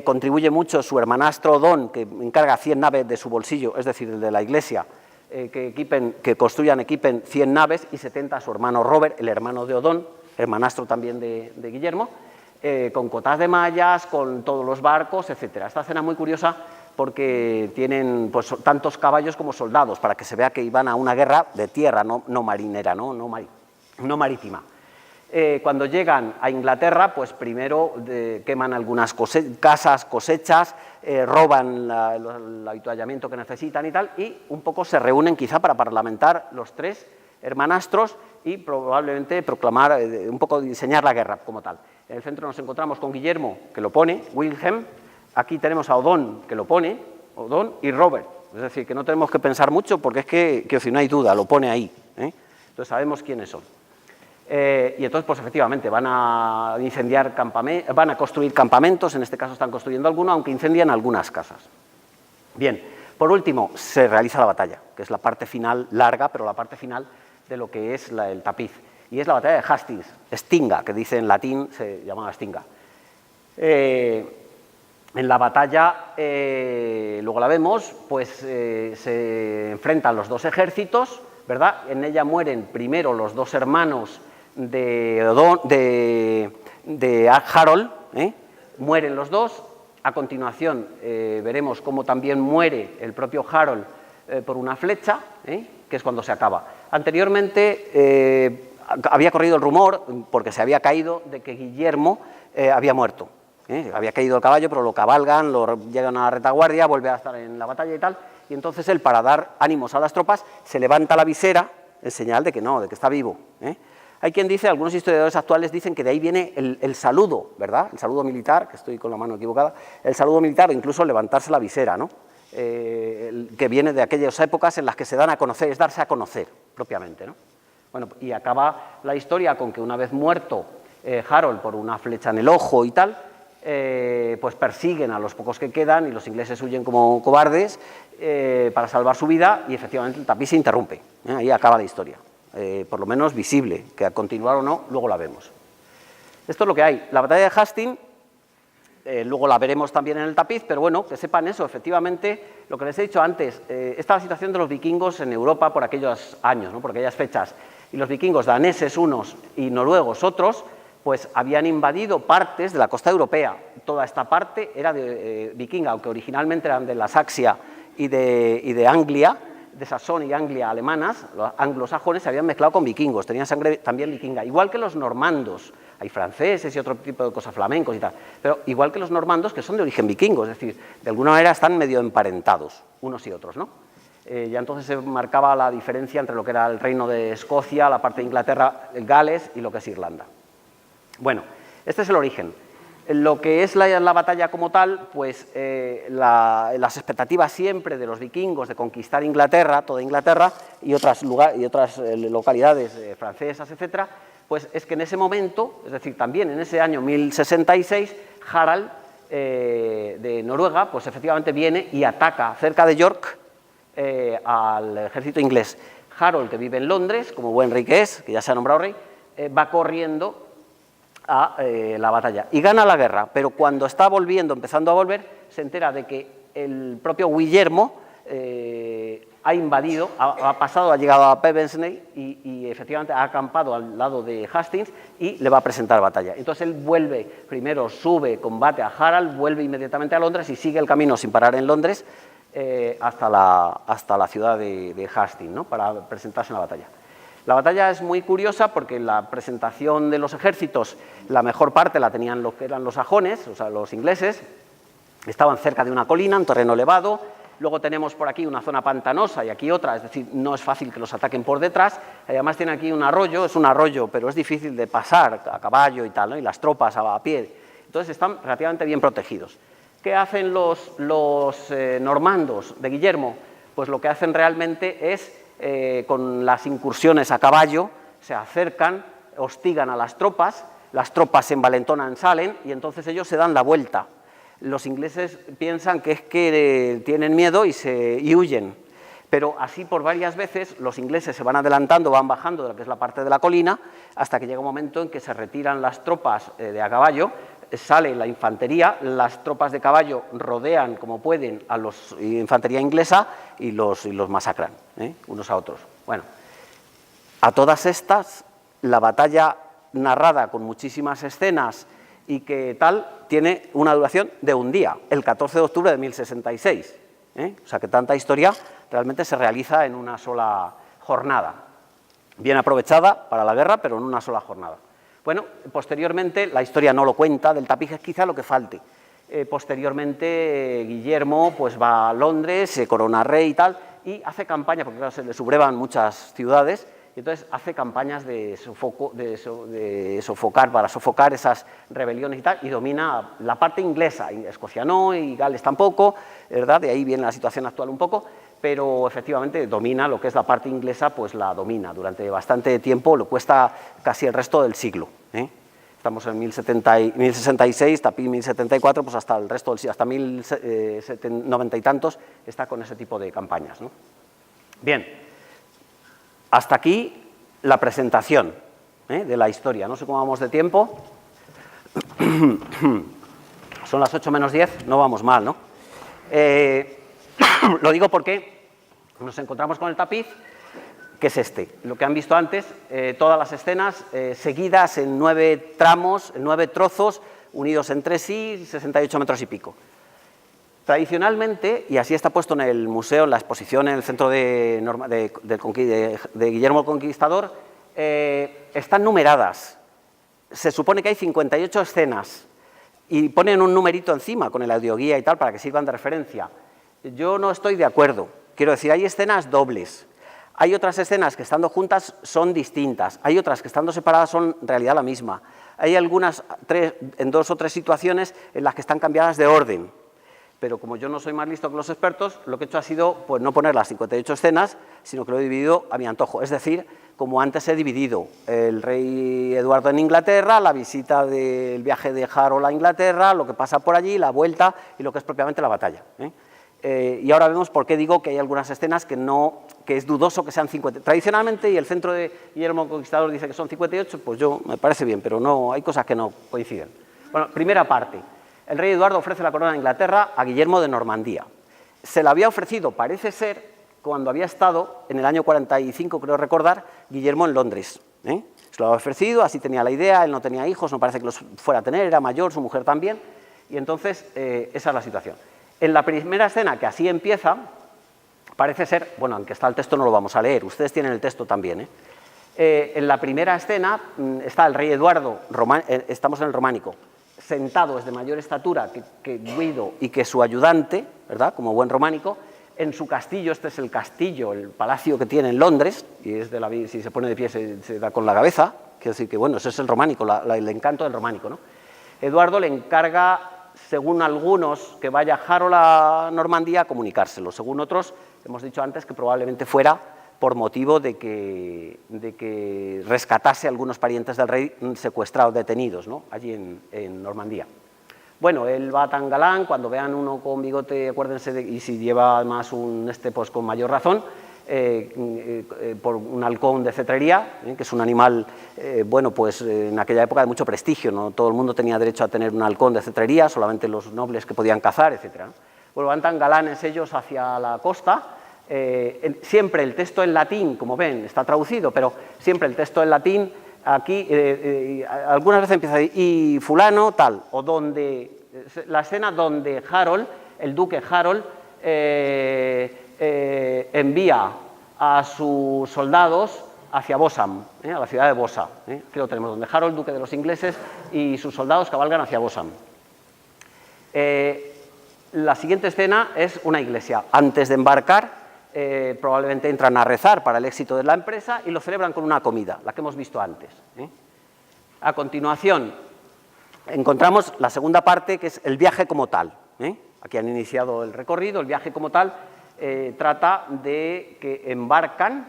Speaker 2: contribuye mucho su hermanastro Odón, que encarga 100 naves de su bolsillo, es decir, el de la iglesia, que construyan, equipen 100 naves y 70 a su hermano Robert, el hermano de Odón, hermanastro también de Guillermo, con cotas de mallas, con todos los barcos, etc. Esta escena es muy curiosa porque tienen pues, tantos caballos como soldados, para que se vea que iban a una guerra de tierra, no marinera, no marítima. Cuando llegan a Inglaterra, pues primero queman algunas casas, cosechas, roban el avituallamiento que necesitan y tal, y un poco se reúnen quizá para parlamentar los 3 hermanastros y probablemente proclamar, un poco diseñar la guerra como tal. En el centro nos encontramos con Guillermo, que lo pone, Wilhelm, aquí tenemos a Odón, que lo pone, Odón y Robert, es decir, que no tenemos que pensar mucho porque es que si no hay duda, lo pone ahí, entonces sabemos quiénes son. Y entonces, pues efectivamente, van a construir campamentos, en este caso están construyendo alguno, aunque incendian algunas casas. Bien, por último, se realiza la batalla, que es la parte final larga, pero la parte final de lo que es el tapiz, y es la batalla de Hastings, Stinga, que dice en latín, se llamaba Stinga. En la batalla, luego la vemos, pues se enfrentan los 2 ejércitos, ¿verdad? En ella mueren primero los 2 hermanos de Harold, mueren los 2, a continuación veremos cómo también muere el propio Harold por una flecha, que es cuando se acaba. Anteriormente había corrido el rumor, porque se había caído, de que Guillermo había muerto. Había caído el caballo, pero lo cabalgan, lo llegan a la retaguardia, vuelve a estar en la batalla y tal, y entonces él, para dar ánimos a las tropas, se levanta la visera en señal de que no, de que está vivo. Hay quien dice, algunos historiadores actuales dicen que de ahí viene el saludo, ¿verdad? El saludo militar, que estoy con la mano equivocada, el saludo militar, o incluso levantarse la visera, ¿no? Que viene de aquellas épocas en las que se dan a conocer, es darse a conocer propiamente, ¿no? Bueno, y acaba la historia con que una vez muerto Harold por una flecha en el ojo y tal, pues persiguen a los pocos que quedan y los ingleses huyen como cobardes para salvar su vida y efectivamente el tapiz se interrumpe, ahí acaba la historia, por lo menos visible, que a continuar o no, luego la vemos. Esto es lo que hay. La batalla de Hastings, luego la veremos también en el tapiz, pero bueno, que sepan eso, efectivamente, lo que les he dicho antes, esta es la situación de los vikingos en Europa por aquellos años, ¿no? Por aquellas fechas, y los vikingos daneses unos y noruegos otros, pues habían invadido partes de la costa europea. Toda esta parte era de vikinga, aunque originalmente eran de la Saxia y de Anglia, de Saxón y Anglia alemanas, los anglosajones se habían mezclado con vikingos, tenían sangre también vikinga, igual que los normandos. Hay franceses y otro tipo de cosas, flamencos y tal, pero igual que los normandos, que son de origen vikingo, es decir, de alguna manera están medio emparentados unos y otros, ¿no? Ya entonces se marcaba la diferencia entre lo que era el reino de Escocia, la parte de Inglaterra, Gales y lo que es Irlanda. Bueno, este es el origen. Lo que es la batalla como tal, pues las expectativas siempre de los vikingos de conquistar Inglaterra, toda Inglaterra y otras localidades francesas, etcétera, pues es que en ese momento, es decir, también en ese año 1066, Harald de Noruega, pues efectivamente viene y ataca cerca de York al ejército inglés. Harold, que vive en Londres, como buen rey que es, que ya se ha nombrado rey, va corriendo a la batalla y gana la guerra, pero cuando está empezando a volver, se entera de que el propio Guillermo ha invadido, ha llegado a Pevensey y efectivamente ha acampado al lado de Hastings y le va a presentar batalla. Entonces él vuelve, primero sube, combate a Harald, vuelve inmediatamente a Londres y sigue el camino sin parar en Londres hasta la ciudad de Hastings, ¿no? Para presentarse en la batalla. La batalla es muy curiosa porque la presentación de los ejércitos, la mejor parte la tenían lo que eran los sajones, o sea, los ingleses, estaban cerca de una colina, un terreno elevado. Luego tenemos por aquí una zona pantanosa y aquí otra, es decir, no es fácil que los ataquen por detrás. Además tiene aquí un arroyo, es un arroyo, pero es difícil de pasar a caballo y tal, ¿no? Y las tropas a pie. Entonces están relativamente bien protegidos. ¿Qué hacen los normandos de Guillermo? Pues lo que hacen realmente es, con las incursiones a caballo, se acercan, hostigan a las tropas se envalentonan, salen y entonces ellos se dan la vuelta. Los ingleses piensan que es que tienen miedo y huyen, pero así por varias veces los ingleses se van adelantando, van bajando de lo que es la parte de la colina, hasta que llega un momento en que se retiran las tropas de a caballo, sale la infantería, las tropas de caballo rodean como pueden a la infantería inglesa y los masacran, unos a otros. Bueno, a todas estas, la batalla narrada con muchísimas escenas y que tal, tiene una duración de un día, el 14 de octubre de 1066. O sea que tanta historia realmente se realiza en una sola jornada, bien aprovechada para la guerra, pero en una sola jornada. Bueno, posteriormente, la historia no lo cuenta, del tapiz es quizá lo que falte. Posteriormente, Guillermo pues va a Londres, se corona rey y tal, y hace campaña, porque claro, se le sublevan muchas ciudades, y entonces hace campañas de sofocar, para sofocar esas rebeliones y tal, y domina la parte inglesa, Escocia no, y Gales tampoco, ¿verdad? De ahí viene la situación actual un poco, pero efectivamente domina lo que es la parte inglesa, pues la domina durante bastante tiempo, le cuesta casi el resto del siglo. Estamos en 1066, tapiz 1074, pues hasta el resto del siglo, hasta 1090 y tantos, está con ese tipo de campañas, ¿no? Bien. Hasta aquí la presentación de la historia. No sé cómo vamos de tiempo. Son las 8 menos 10, no vamos mal, ¿no? Lo digo porque nos encontramos con el tapiz, que es este. Lo que han visto antes, todas las escenas seguidas en 9 tramos, en 9 trozos, unidos entre sí, 68 metros y pico. Tradicionalmente, y así está puesto en el museo, en la exposición en el centro de Guillermo el Conquistador, están numeradas. Se supone que hay 58 escenas y ponen un numerito encima con el audioguía y tal para que sirvan de referencia. Yo no estoy de acuerdo. Quiero decir, hay escenas dobles. Hay otras escenas que estando juntas son distintas. Hay otras que estando separadas son en realidad la misma. Hay algunas, en 2 o 3 situaciones en las que están cambiadas de orden. Pero como yo no soy más listo que los expertos, lo que he hecho ha sido pues, no poner las 58 escenas, sino que lo he dividido a mi antojo. Es decir, como antes he dividido el rey Eduardo en Inglaterra, la visita del viaje de Harold a Inglaterra, lo que pasa por allí, la vuelta y lo que es propiamente la batalla. Y ahora vemos por qué digo que hay algunas escenas que es dudoso que sean 50. Tradicionalmente, y el centro de Guillermo el Conquistador dice que son 58, pues me parece bien, pero no, hay cosas que no coinciden. Bueno, primera parte. El rey Eduardo ofrece la corona de Inglaterra a Guillermo de Normandía. Se la había ofrecido, parece ser, cuando había estado, en el año 45, creo recordar, Guillermo en Londres. Se lo había ofrecido, así tenía la idea, él no tenía hijos, no parece que los fuera a tener, era mayor, su mujer también, y entonces esa es la situación. En la primera escena, que así empieza, parece ser, bueno, aunque está el texto no lo vamos a leer, ustedes tienen el texto también, en la primera escena está el rey Eduardo, estamos en el románico, sentado, es de mayor estatura que Guido y que su ayudante, ¿verdad?, como buen románico, en su castillo. Este es el castillo, el palacio que tiene en Londres, y es si se pone de pie se da con la cabeza, quiere decir que, bueno, ese es el románico, el encanto del románico, ¿no? Eduardo le encarga, según algunos, que vaya Harold a Normandía a comunicárselo, según otros, hemos dicho antes que probablemente fuera por motivo de que rescatase a algunos parientes del rey secuestrados, detenidos, ¿no?, allí en Normandía. Bueno, él va tan galán, cuando vean uno con bigote, acuérdense, y si lleva además pues con mayor razón, por un halcón de cetrería, que es un animal, bueno, pues en aquella época de mucho prestigio, no todo el mundo tenía derecho a tener un halcón de cetrería, solamente los nobles que podían cazar, etc. Bueno, van tan galanes ellos hacia la costa, siempre el texto en latín, como ven, está traducido, pero siempre el texto en latín, aquí algunas veces empieza a decir, y fulano tal, o donde, la escena donde Harold, el duque Harold, envía a sus soldados hacia Bossam, a la ciudad de Bossa. Aquí lo tenemos, donde Harold, duque de los ingleses, y sus soldados cabalgan hacia Bossam. La siguiente escena es una iglesia. Antes de embarcar, probablemente entran a rezar para el éxito de la empresa y lo celebran con una comida, la que hemos visto antes. A continuación, encontramos la segunda parte, que es el viaje como tal. Aquí han iniciado el recorrido, el viaje como tal trata de que embarcan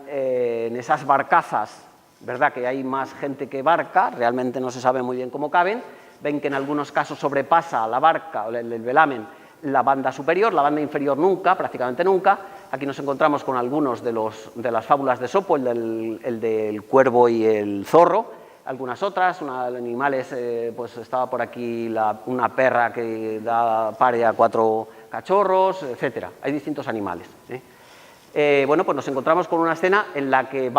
Speaker 2: en esas barcazas, ¿verdad?, que hay más gente que barca, realmente no se sabe muy bien cómo caben, ven que en algunos casos sobrepasa la barca, el velamen, la banda superior, la banda inferior nunca, prácticamente nunca. Aquí nos encontramos con algunos de las fábulas de Esopo, el del cuervo y el zorro, algunas otras, animales, pues estaba por aquí una perra que da pare a 4 cachorros, etcétera. Hay distintos animales. Bueno, pues nos encontramos con una escena en la que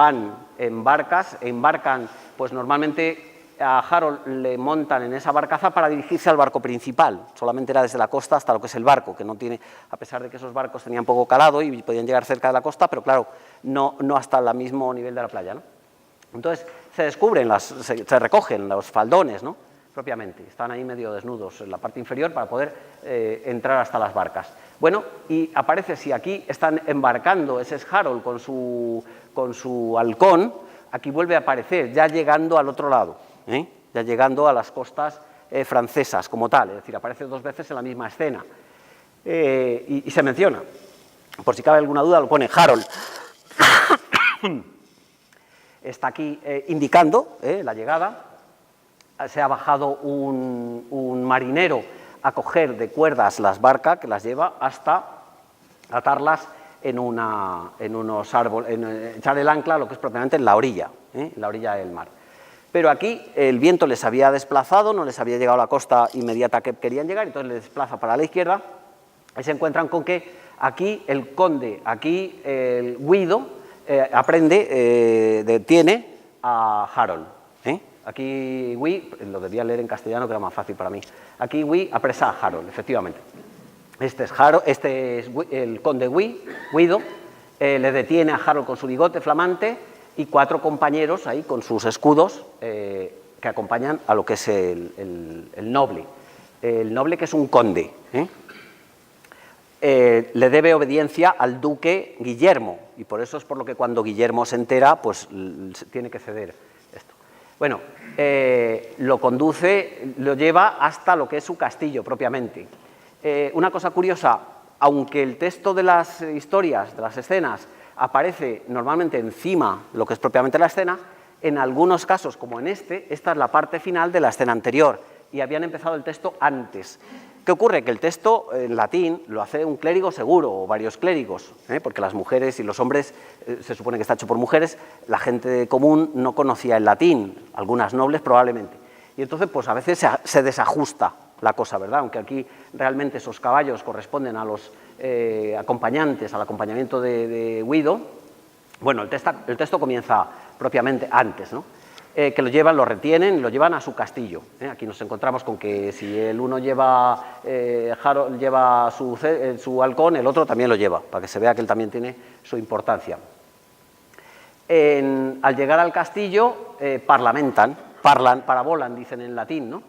Speaker 2: embarcan, pues normalmente a Harold le montan en esa barcaza para dirigirse al barco principal, solamente era desde la costa hasta lo que es el barco, que no tiene, a pesar de que esos barcos tenían poco calado y podían llegar cerca de la costa, pero claro, no hasta el mismo nivel de la playa, ¿no? Entonces se descubren, se recogen los faldones, ¿no?, propiamente, están ahí medio desnudos en la parte inferior para poder entrar hasta las barcas. Bueno, y aparece, si aquí están embarcando, ese es Harold con su halcón, aquí vuelve a aparecer, ya llegando al otro lado, ya llegando a las costas francesas como tal, es decir, aparece 2 veces en la misma escena. Y se menciona, por si cabe alguna duda, lo pone Harold. Está aquí indicando la llegada. Se ha bajado un marinero a coger de cuerdas las barcas, que las lleva hasta atarlas en unos árboles, echar el ancla, lo que es propiamente en la orilla del mar. Pero aquí el viento les había desplazado, no les había llegado a la costa inmediata que querían llegar, entonces les desplaza para la izquierda, y se encuentran con que aquí el conde, aquí el Guido, detiene a Harold. Aquí lo debía leer en castellano, que era más fácil para mí. Aquí apresa a Harold, efectivamente. Este es el conde Guido, le detiene a Harold con su bigote flamante y 4 compañeros ahí con sus escudos que acompañan a lo que es el noble. El noble, que es un conde. Le debe obediencia al duque Guillermo, y por eso es por lo que cuando Guillermo se entera, pues tiene que ceder esto. Bueno, lo conduce, lo lleva hasta lo que es su castillo propiamente. Una cosa curiosa, aunque el texto de las historias, de las escenas, aparece normalmente encima de lo que es propiamente la escena, en algunos casos, como en esta es la parte final de la escena anterior, y habían empezado el texto antes. ¿Qué ocurre? Que el texto en latín lo hace un clérigo seguro, o varios clérigos, porque las mujeres y los hombres, se supone que está hecho por mujeres, la gente común no conocía el latín, algunas nobles probablemente. Y entonces, pues a veces se desajusta la cosa, ¿verdad? Aunque aquí realmente esos caballos corresponden a los acompañantes, al acompañamiento de Guido. Bueno, el texto comienza propiamente antes, ¿no? Que lo retienen y lo llevan a su castillo. Aquí nos encontramos con que si el uno lleva, Harold lleva su halcón, el otro también lo lleva, para que se vea que él también tiene su importancia. Al llegar al castillo, parabolan, dicen en latín, ¿no?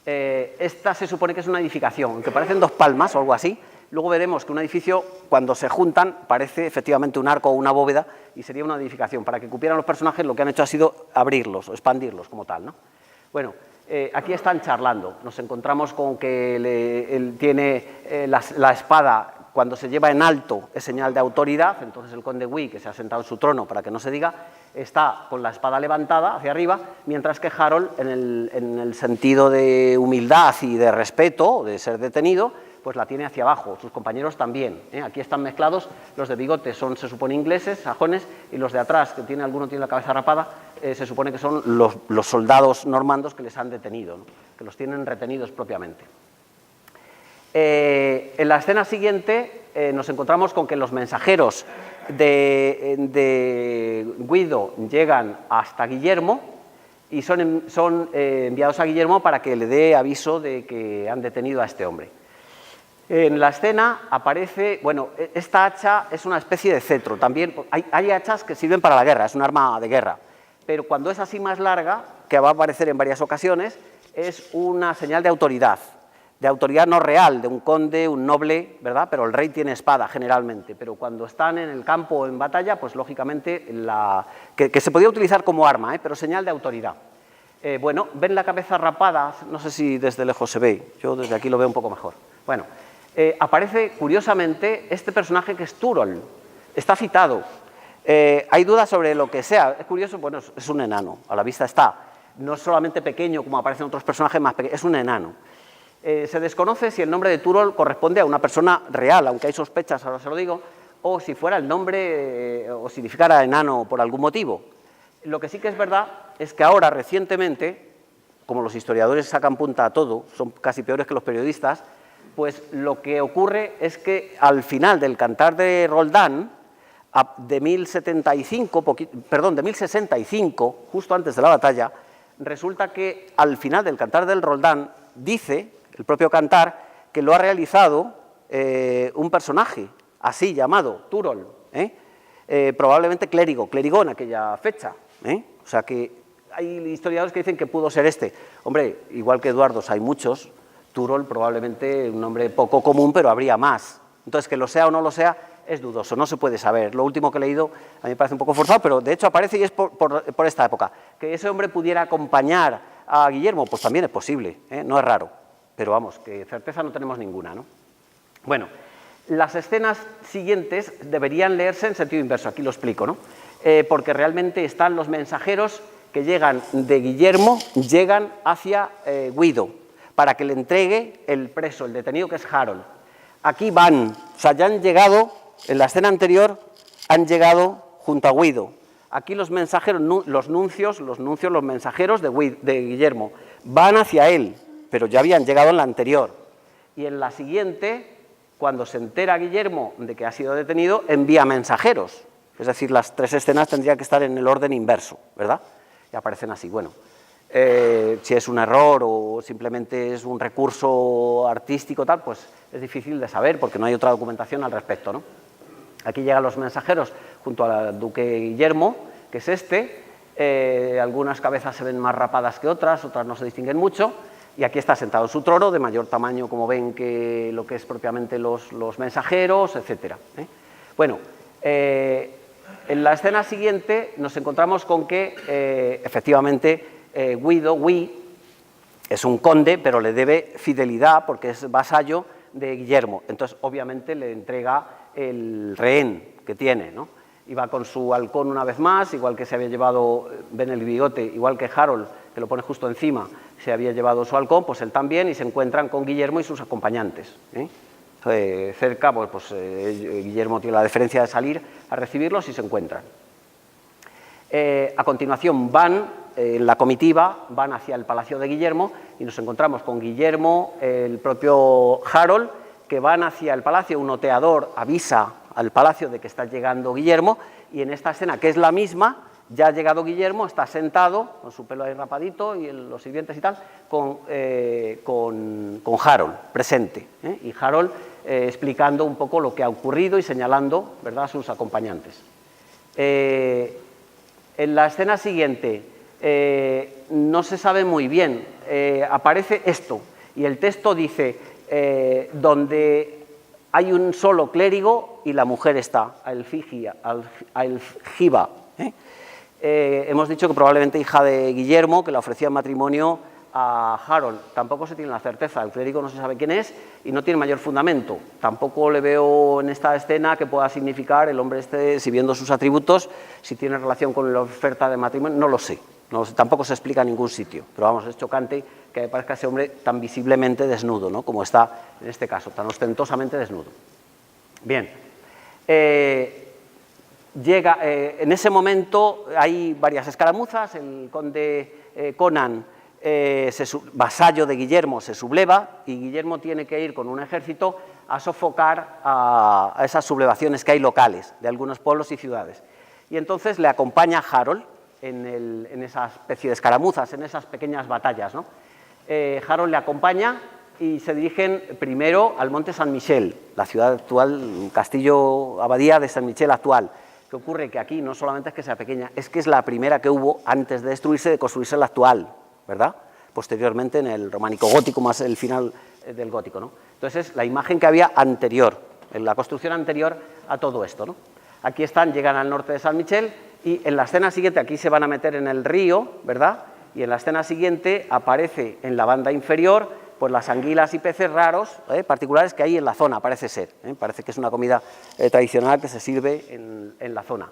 Speaker 2: Esta se supone que es una edificación, aunque parecen dos palmas o algo así. Luego veremos que un edificio, cuando se juntan, parece efectivamente un arco o una bóveda y sería una edificación. Para que cupieran los personajes, lo que han hecho ha sido abrirlos o expandirlos como tal, ¿no? Bueno, aquí están charlando. Nos encontramos con que él tiene la espada, cuando se lleva en alto, es señal de autoridad. Entonces el conde Guy, que se ha sentado en su trono, para que no se diga, está con la espada levantada hacia arriba, mientras que Harold, en el sentido de humildad y de respeto, de ser detenido, pues la tiene hacia abajo, sus compañeros también. Aquí están mezclados, los de bigote son, se supone, ingleses, sajones, y los de atrás, que alguno tiene la cabeza rapada, se supone que son los soldados normandos que les han detenido, ¿no? Que los tienen retenidos propiamente. En la escena siguiente nos encontramos con que los mensajeros de Guido llegan hasta Guillermo y son enviados a Guillermo para que le dé aviso de que han detenido a este hombre. En la escena aparece, bueno, esta hacha es una especie de cetro, también hay hachas que sirven para la guerra, es un arma de guerra, pero cuando es así más larga, que va a aparecer en varias ocasiones, es una señal de autoridad no real, de un conde, un noble, ¿verdad? Pero el rey tiene espada generalmente, pero cuando están en el campo o en batalla, pues lógicamente, que se podía utilizar como arma, pero señal de autoridad. Bueno, ven la cabeza rapada, no sé si desde lejos se ve, yo desde aquí lo veo un poco mejor. Bueno, aparece curiosamente este personaje que es Turol, está citado. Hay dudas sobre lo que sea, es curioso, bueno, es un enano, a la vista está, no es solamente pequeño como aparecen otros personajes más pequeños, es un enano. Se desconoce si el nombre de Turol corresponde a una persona real, aunque hay sospechas, ahora se lo digo, o si fuera el nombre o significara enano por algún motivo. Lo que sí que es verdad es que ahora, recientemente, como los historiadores sacan punta a todo, son casi peores que los periodistas, pues lo que ocurre es que al final del Cantar de Roldán, de 1065, justo antes de la batalla, resulta que al final del Cantar del Roldán dice el propio Cantar que lo ha realizado un personaje así llamado Turol, probablemente clérigo en aquella fecha, o sea que hay historiadores que dicen que pudo ser este. Hombre, igual que Eduardos hay muchos, Turol probablemente un nombre poco común, pero habría más. Entonces, que lo sea o no lo sea, es dudoso, no se puede saber. Lo último que he leído a mí me parece un poco forzado, pero de hecho aparece y es por esta época. Que ese hombre pudiera acompañar a Guillermo, pues también es posible, no es raro, pero vamos, que certeza no tenemos ninguna, ¿no? Bueno, las escenas siguientes deberían leerse en sentido inverso, aquí lo explico, ¿no? Porque realmente están los mensajeros que llegan de Guillermo, llegan hacia Guido, para que le entregue el preso, el detenido, que es Harold. Aquí van, o sea, ya han llegado, en la escena anterior, han llegado junto a Guido. Aquí los mensajeros, los mensajeros de Guillermo, van hacia él, pero ya habían llegado en la anterior. Y en la siguiente, cuando se entera Guillermo de que ha sido detenido, envía mensajeros. Es decir, las tres escenas tendrían que estar en el orden inverso, ¿verdad? Y aparecen así, bueno. Si es un error o simplemente es un recurso artístico tal, pues es difícil de saber porque no hay otra documentación al respecto, ¿no? Aquí llegan los mensajeros junto al duque Guillermo, que es este, algunas cabezas se ven más rapadas que otras no se distinguen mucho, y aquí está sentado en su trono, de mayor tamaño, como ven, que lo que es propiamente los mensajeros, etc. Bueno, en la escena siguiente nos encontramos con que, efectivamente, Guido es un conde, pero le debe fidelidad porque es vasallo de Guillermo. Entonces, obviamente, le entrega el rehén que tiene, ¿no? Y va con su halcón una vez más, igual que se había llevado Ben el Bigote, igual que Harold que lo pone justo encima, se había llevado su halcón, pues él también, y se encuentran con Guillermo y sus acompañantes. Cerca, Guillermo tiene la deferencia de salir a recibirlos y se encuentran. A continuación la comitiva van hacia el palacio de Guillermo y nos encontramos con Guillermo, el propio Harold, que van hacia el palacio. Un oteador avisa al palacio de que está llegando Guillermo, y en esta escena, que es la misma, ya ha llegado Guillermo, está sentado, con su pelo ahí rapadito y los sirvientes y tal, con Harold presente, y Harold explicando un poco lo que ha ocurrido y señalando, ¿verdad?, a sus acompañantes. En la escena siguiente no se sabe muy bien, aparece esto, y el texto dice, donde hay un solo clérigo y la mujer está, Algiba. Hemos dicho que probablemente hija de Guillermo, que la ofrecía en matrimonio a Harold. Tampoco se tiene la certeza, el clérigo no se sabe quién es y no tiene mayor fundamento. Tampoco le veo en esta escena que pueda significar el hombre este, si viendo sus atributos, si tiene relación con la oferta de matrimonio, no lo sé. Tampoco se explica en ningún sitio, pero vamos, es chocante que aparezca ese hombre tan visiblemente desnudo, ¿no?, como está en este caso, tan ostentosamente desnudo. Bien, en ese momento hay varias escaramuzas, el conde Conan, vasallo de Guillermo, se subleva y Guillermo tiene que ir con un ejército a sofocar a esas sublevaciones que hay locales de algunos pueblos y ciudades. Y entonces le acompaña Harold en esa especie de escaramuzas, en esas pequeñas batallas, ¿no? Harold le acompaña y se dirigen primero al monte San Michel, la ciudad actual, castillo, abadía de San Michel actual. ¿Qué ocurre? Que aquí no solamente es que sea pequeña, es que es la primera que hubo antes de destruirse, de construirse la actual, ¿verdad? Posteriormente en el románico gótico, más el final del gótico, ¿no? Entonces es la imagen que había anterior, en la construcción anterior a todo esto, ¿no? Aquí están, llegan al norte de San Michel y en la escena siguiente, aquí se van a meter en el río, ¿verdad? Y en la escena siguiente aparece en la banda inferior pues las anguilas y peces raros, particulares que hay en la zona, parece ser. Parece que es una comida tradicional que se sirve en la zona.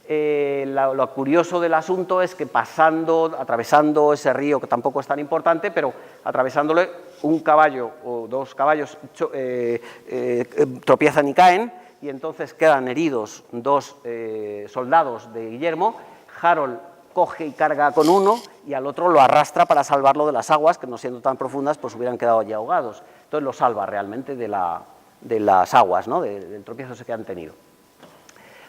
Speaker 2: Lo curioso del asunto es que atravesando ese río, que tampoco es tan importante, pero atravesándole, un caballo o dos caballos tropiezan y caen, y entonces quedan heridos dos soldados de Guillermo. Harold coge y carga con uno y al otro lo arrastra para salvarlo de las aguas, que no siendo tan profundas, pues hubieran quedado allí ahogados. Entonces lo salva realmente de las aguas, ¿no?, del tropiezo ese que han tenido.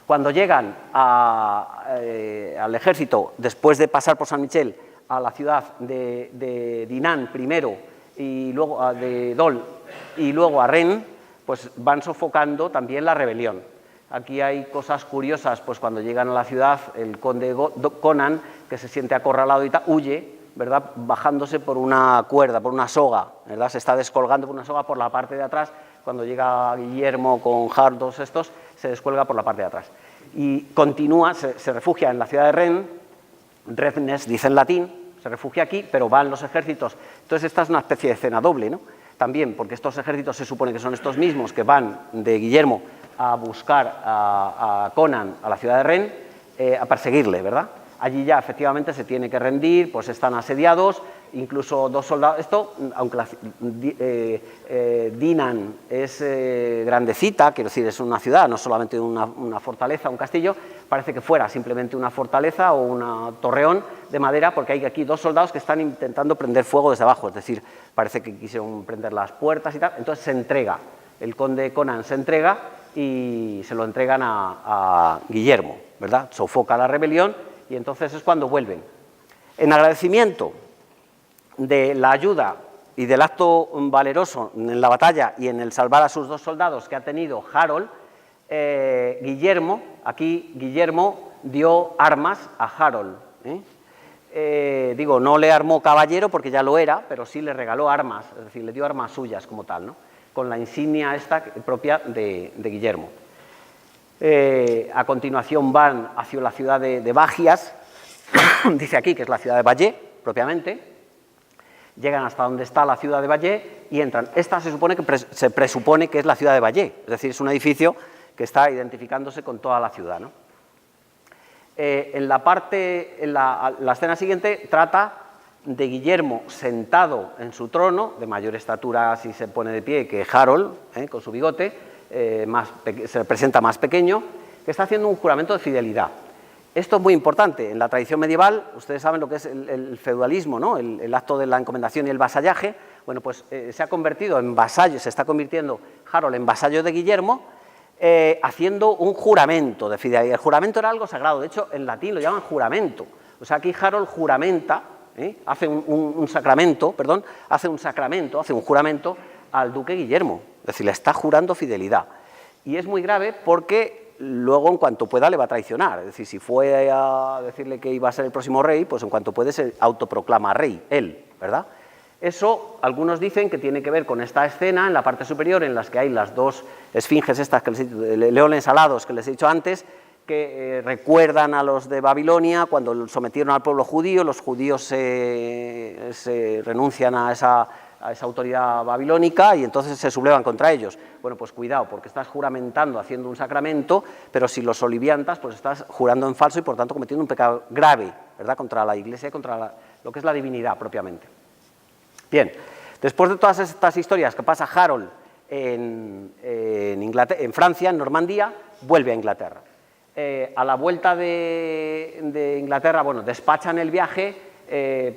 Speaker 2: Cuando llegan al ejército, después de pasar por San Michel, a la ciudad de Dinan primero, y luego de Dol, y luego a Rennes, pues van sofocando también la rebelión. Aquí hay cosas curiosas, pues cuando llegan a la ciudad, el conde Conan, que se siente acorralado y tal, huye, ¿verdad?, bajándose por una cuerda, por una soga, ¿verdad?, se está descolgando por una soga por la parte de atrás. Cuando llega Guillermo con Harold, todos estos, se descuelga por la parte de atrás. Y continúa, se refugia en la ciudad de Rennes, Rennes dice en latín, se refugia aquí, pero van los ejércitos. Entonces esta es una especie de escena doble, ¿no?, también, porque estos ejércitos se supone que son estos mismos que van de Guillermo a buscar a Conan a la ciudad de Rennes, a perseguirle, ¿verdad? Allí ya efectivamente se tiene que rendir, pues están asediados, incluso dos soldados. Esto, aunque Dinan es grandecita, quiero decir, es una ciudad, no solamente una fortaleza, un castillo, parece que fuera simplemente una fortaleza o un torreón de madera, porque hay aquí dos soldados que están intentando prender fuego desde abajo, es decir, parece que quisieron prender las puertas y tal. Entonces se entrega, el conde Conan se entrega y se lo entregan a Guillermo, ¿verdad? Sofoca la rebelión y entonces es cuando vuelven. En agradecimiento de la ayuda y del acto valeroso en la batalla y en el salvar a sus dos soldados que ha tenido Harold, Guillermo dio armas a Harold. No le armó caballero porque ya lo era, pero sí le regaló armas, es decir, le dio armas suyas como tal, ¿no?, con la insignia esta propia de Guillermo. A continuación van hacia la ciudad de Bagias, dice aquí que es la ciudad de Bayeux, propiamente. Llegan hasta donde está la ciudad de Bayeux y entran. Esta se presupone que es la ciudad de Bayeux, es decir, es un edificio que está identificándose con toda la ciudad, ¿no? La escena siguiente trata de Guillermo sentado en su trono, de mayor estatura si se pone de pie que Harold, con su bigote, se presenta más pequeño, que está haciendo un juramento de fidelidad. Esto es muy importante. En la tradición medieval, ustedes saben lo que es el feudalismo, ¿no? El acto de la encomendación y el vasallaje. Bueno, pues se ha convertido en vasallo, se está convirtiendo Harold en vasallo de Guillermo, haciendo un juramento de fidelidad. El juramento era algo sagrado, de hecho, en latín lo llaman juramento. O sea, aquí Harold juramenta, hace un juramento al duque Guillermo, es decir, le está jurando fidelidad. Y es muy grave porque luego, en cuanto pueda, le va a traicionar. Es decir, si fue a decirle que iba a ser el próximo rey, pues en cuanto puede se autoproclama rey, él, ¿verdad? Eso, algunos dicen que tiene que ver con esta escena en la parte superior, en las que hay las dos esfinges estas, leones alados que les he dicho antes, que recuerdan a los de Babilonia cuando sometieron al pueblo judío. Los judíos se renuncian a esa autoridad babilónica y entonces se sublevan contra ellos. Bueno, pues cuidado, porque estás juramentando haciendo un sacramento, pero si los oliviantas, pues estás jurando en falso y por tanto cometiendo un pecado grave, ¿verdad?, contra la Iglesia y contra lo que es la divinidad propiamente. Bien, después de todas estas historias que pasa Harold en Francia, en Normandía, vuelve a Inglaterra. A la vuelta de Inglaterra, bueno, despachan el viaje,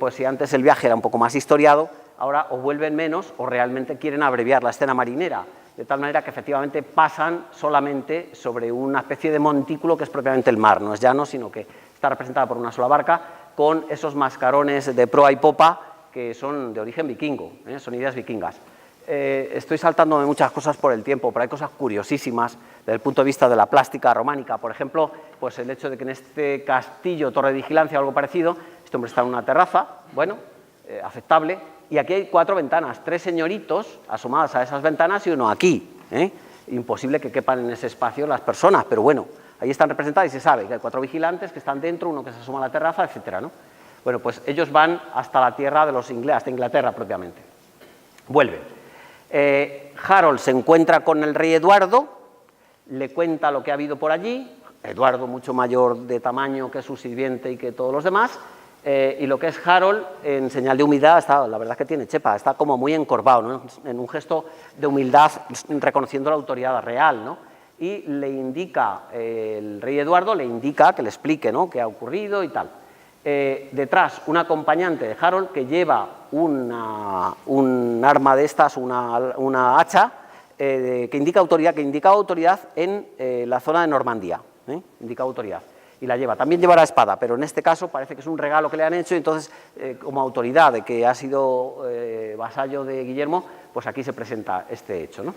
Speaker 2: pues si antes el viaje era un poco más historiado, ahora o vuelven menos o realmente quieren abreviar la escena marinera, de tal manera que efectivamente pasan solamente sobre una especie de montículo que es propiamente el mar, no es llano, sino que está representada por una sola barca, con esos mascarones de proa y popa que son de origen vikingo, son ideas vikingas. Estoy saltándome muchas cosas por el tiempo, pero hay cosas curiosísimas desde el punto de vista de la plástica románica. Por ejemplo, pues el hecho de que en este castillo, torre de vigilancia o algo parecido, este hombre está en una terraza, bueno, aceptable, y aquí hay 4 ventanas, 3 señoritos asomadas a esas ventanas y uno aquí. Imposible que quepan en ese espacio las personas, pero bueno, ahí están representadas y se sabe que hay 4 vigilantes que están dentro, uno que se asoma a la terraza, etcétera, ¿no? Bueno, pues ellos van hasta la tierra de los ingleses, hasta Inglaterra propiamente. Vuelven. Harold se encuentra con el rey Eduardo, le cuenta lo que ha habido por allí, Eduardo mucho mayor de tamaño que su sirviente y que todos los demás, y lo que es Harold, en señal de humildad, la verdad es que tiene chepa, está como muy encorvado, ¿no?, en un gesto de humildad, reconociendo la autoridad real, ¿no? Y le indica, el rey Eduardo le indica que le explique, ¿no?, qué ha ocurrido y tal. Detrás, un acompañante de Harold que lleva un arma de estas, una hacha, que indica autoridad en la zona de Normandía, indica autoridad, y la lleva. También llevará espada, pero en este caso parece que es un regalo que le han hecho, y entonces, como autoridad de que ha sido vasallo de Guillermo, pues aquí se presenta este hecho, ¿no?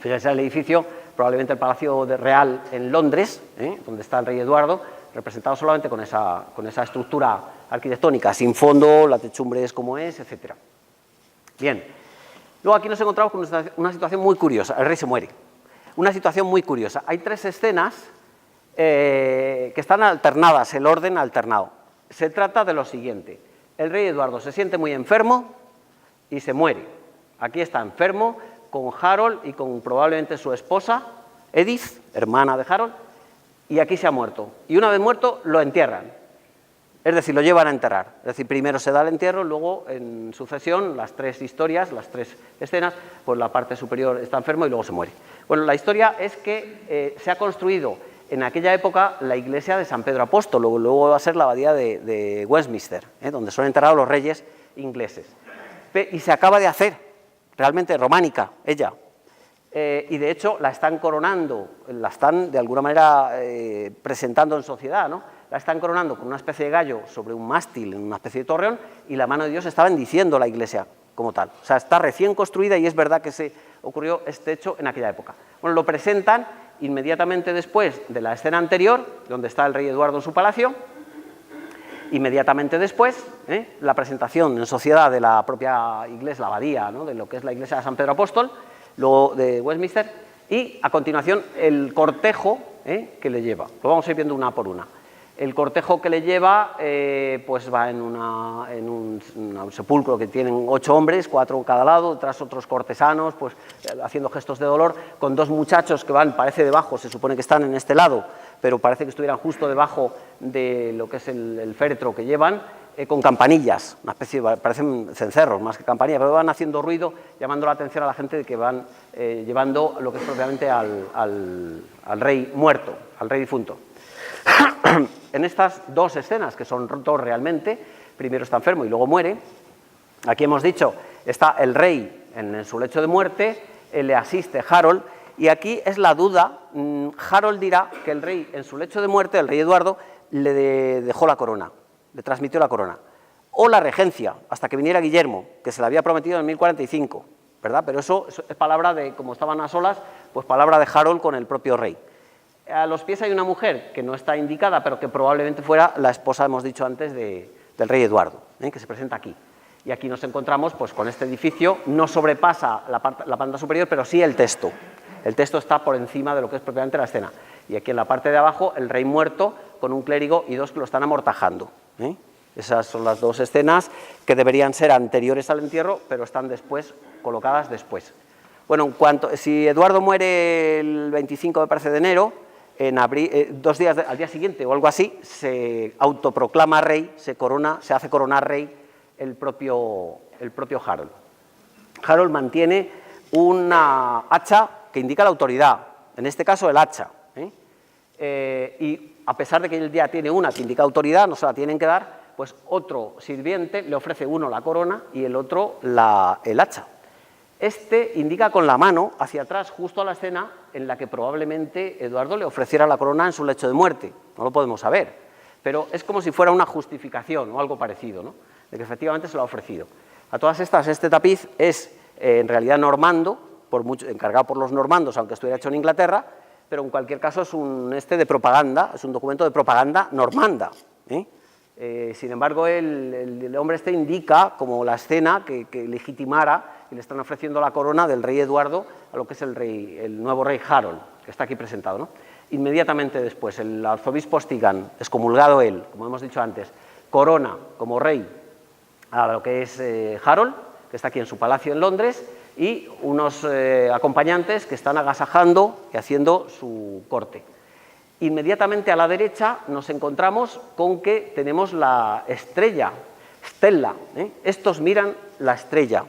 Speaker 2: Fíjense el edificio, probablemente el Palacio Real en Londres, donde está el rey Eduardo, representado solamente con esa estructura arquitectónica, sin fondo, la techumbre es como es, etc. Bien, luego aquí nos encontramos con una situación muy curiosa, el rey se muere. Una situación muy curiosa, hay 3 escenas que están alternadas, el orden alternado. Se trata de lo siguiente, el rey Eduardo se siente muy enfermo y se muere. Aquí está enfermo con Harold y con probablemente su esposa, Edith, hermana de Harold, y aquí se ha muerto. Y una vez muerto, lo entierran. Es decir, lo llevan a enterrar. Es decir, primero se da el entierro, luego en sucesión, las 3 historias, las 3 escenas, pues la parte superior está enfermo y luego se muere. Bueno, la historia es que se ha construido en aquella época la iglesia de San Pedro Apóstol, luego va a ser la abadía de Westminster, donde son enterrados los reyes ingleses. Y se acaba de hacer, realmente románica, ella. Y de hecho la están coronando, la están de alguna manera presentando en sociedad, ¿no? La están coronando con una especie de gallo sobre un mástil, en una especie de torreón, y la mano de Dios está bendiciendo la iglesia como tal. O sea, está recién construida y es verdad que se ocurrió este hecho en aquella época. Bueno, lo presentan inmediatamente después de la escena anterior, donde está el rey Eduardo en su palacio. Inmediatamente después, la presentación en sociedad de la propia iglesia, la abadía, ¿no?, de lo que es la iglesia de San Pedro Apóstol, luego de Westminster, y a continuación el cortejo que le lleva. Lo vamos a ir viendo una por una. El cortejo que le lleva pues va en un sepulcro que tienen 8 hombres, 4 a cada lado, detrás otros cortesanos, pues haciendo gestos de dolor, con 2 muchachos que van, parece debajo, se supone que están en este lado, pero parece que estuvieran justo debajo de lo que es el féretro que llevan, con campanillas, una especie parecen cencerros más que campanillas, pero van haciendo ruido, llamando la atención a la gente de que van llevando lo que es propiamente al rey muerto, al rey difunto. En estas dos escenas, que son dos realmente, primero está enfermo y luego muere, aquí hemos dicho, está el rey en su lecho de muerte, le asiste Harold, y aquí es la duda. Harold dirá que el rey en su lecho de muerte, el rey Eduardo, le dejó la corona, le transmitió la corona, o la regencia, hasta que viniera Guillermo, que se le había prometido en 1045, ¿verdad? Pero eso es palabra de, como estaban a solas, pues palabra de Harold con el propio rey. A los pies hay una mujer que no está indicada, pero que probablemente fuera la esposa, hemos dicho antes, del rey Eduardo, que se presenta aquí. Y aquí nos encontramos pues, con este edificio, no sobrepasa la planta superior, pero sí el testo. El testo está por encima de lo que es propiamente la escena. Y aquí en la parte de abajo, el rey muerto con un clérigo y dos que lo están amortajando. Esas son las dos escenas que deberían ser anteriores al entierro, pero están después, colocadas después. Bueno, si Eduardo muere el 25, me parece, de enero, en abril, 2 días al día siguiente o algo así, se autoproclama rey, se hace coronar rey el propio Harold. Harold mantiene una hacha que indica la autoridad, en este caso el hacha. Y a pesar de que él ya tiene una que indica autoridad, no se la tienen que dar, pues otro sirviente le ofrece uno la corona y el otro el hacha. Este indica con la mano hacia atrás, justo a la escena en la que probablemente Eduardo le ofreciera la corona en su lecho de muerte. No lo podemos saber, pero es como si fuera una justificación o algo parecido, ¿no?, de que efectivamente se lo ha ofrecido. A todas estas, este tapiz es en realidad normando, encargado por los normandos, aunque estuviera hecho en Inglaterra, pero en cualquier caso es un de propaganda, es un documento de propaganda normanda. Sin embargo, el hombre indica como la escena que legitimara y le están ofreciendo la corona del rey Eduardo a lo que es el nuevo rey Harold, que está aquí presentado, ¿no? Inmediatamente después, el arzobispo Stigand, excomulgado él, como hemos dicho antes, corona como rey a lo que es Harold, que está aquí en su palacio en Londres, y unos acompañantes que están agasajando y haciendo su corte. Inmediatamente a la derecha nos encontramos con que tenemos la estrella, Stella. Estos miran la estrella.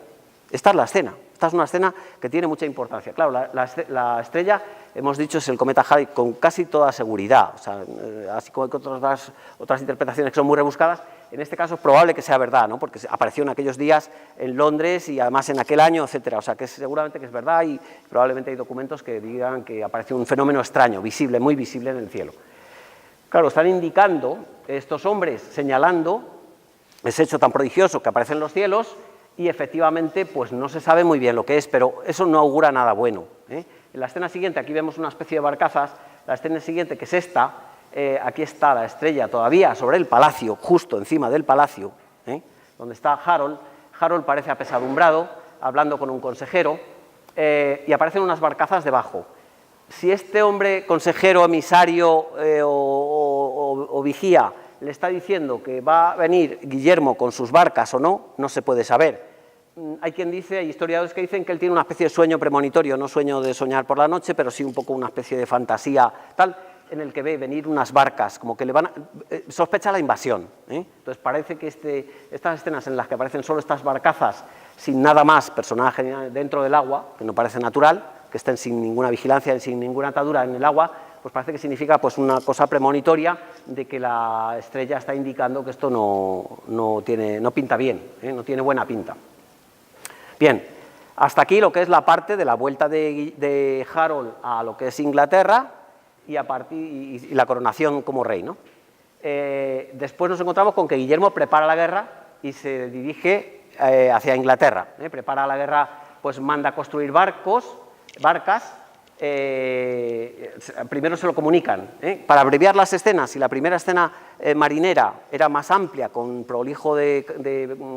Speaker 2: Esta es la escena. Esta es una escena que tiene mucha importancia. Claro, la estrella, hemos dicho, es el cometa Halley con casi toda seguridad. O sea, así como hay otras interpretaciones que son muy rebuscadas, en este caso es probable que sea verdad, ¿no?, porque apareció en aquellos días en Londres y además en aquel año, etcétera. O sea, que seguramente que es verdad y probablemente hay documentos que digan que apareció un fenómeno extraño, visible, muy visible en el cielo. Claro, están indicando estos hombres, señalando ese hecho tan prodigioso que aparece en los cielos y efectivamente pues no se sabe muy bien lo que es, pero eso no augura nada bueno. En la escena siguiente, aquí vemos una especie de barcazas, la escena siguiente, que es esta, aquí está la estrella todavía sobre el palacio, justo encima del palacio, donde está Harold. Harold parece apesadumbrado, hablando con un consejero, y aparecen unas barcazas debajo. Si este hombre, consejero, emisario o vigía, le está diciendo que va a venir Guillermo con sus barcas o no, no se puede saber. Hay historiadores que dicen que él tiene una especie de sueño premonitorio, no sueño de soñar por la noche, pero sí un poco una especie de fantasía tal, en el que ve venir unas barcas, como que le van sospecha la invasión. Entonces parece que estas escenas en las que aparecen solo estas barcazas, sin nada más, personaje dentro del agua, que no parece natural, que estén sin ninguna vigilancia, sin ninguna atadura en el agua, pues parece que significa pues una cosa premonitoria de que la estrella está indicando que esto no pinta bien, no tiene buena pinta. Bien, hasta aquí lo que es la parte de la vuelta de Harold a lo que es Inglaterra y la coronación como rey, ¿no? Después nos encontramos con que Guillermo prepara la guerra y se dirige hacia Inglaterra. Prepara la guerra, pues manda construir barcas. Primero se lo comunican. Para abreviar las escenas, si la primera escena marinera era más amplia, con prolijo de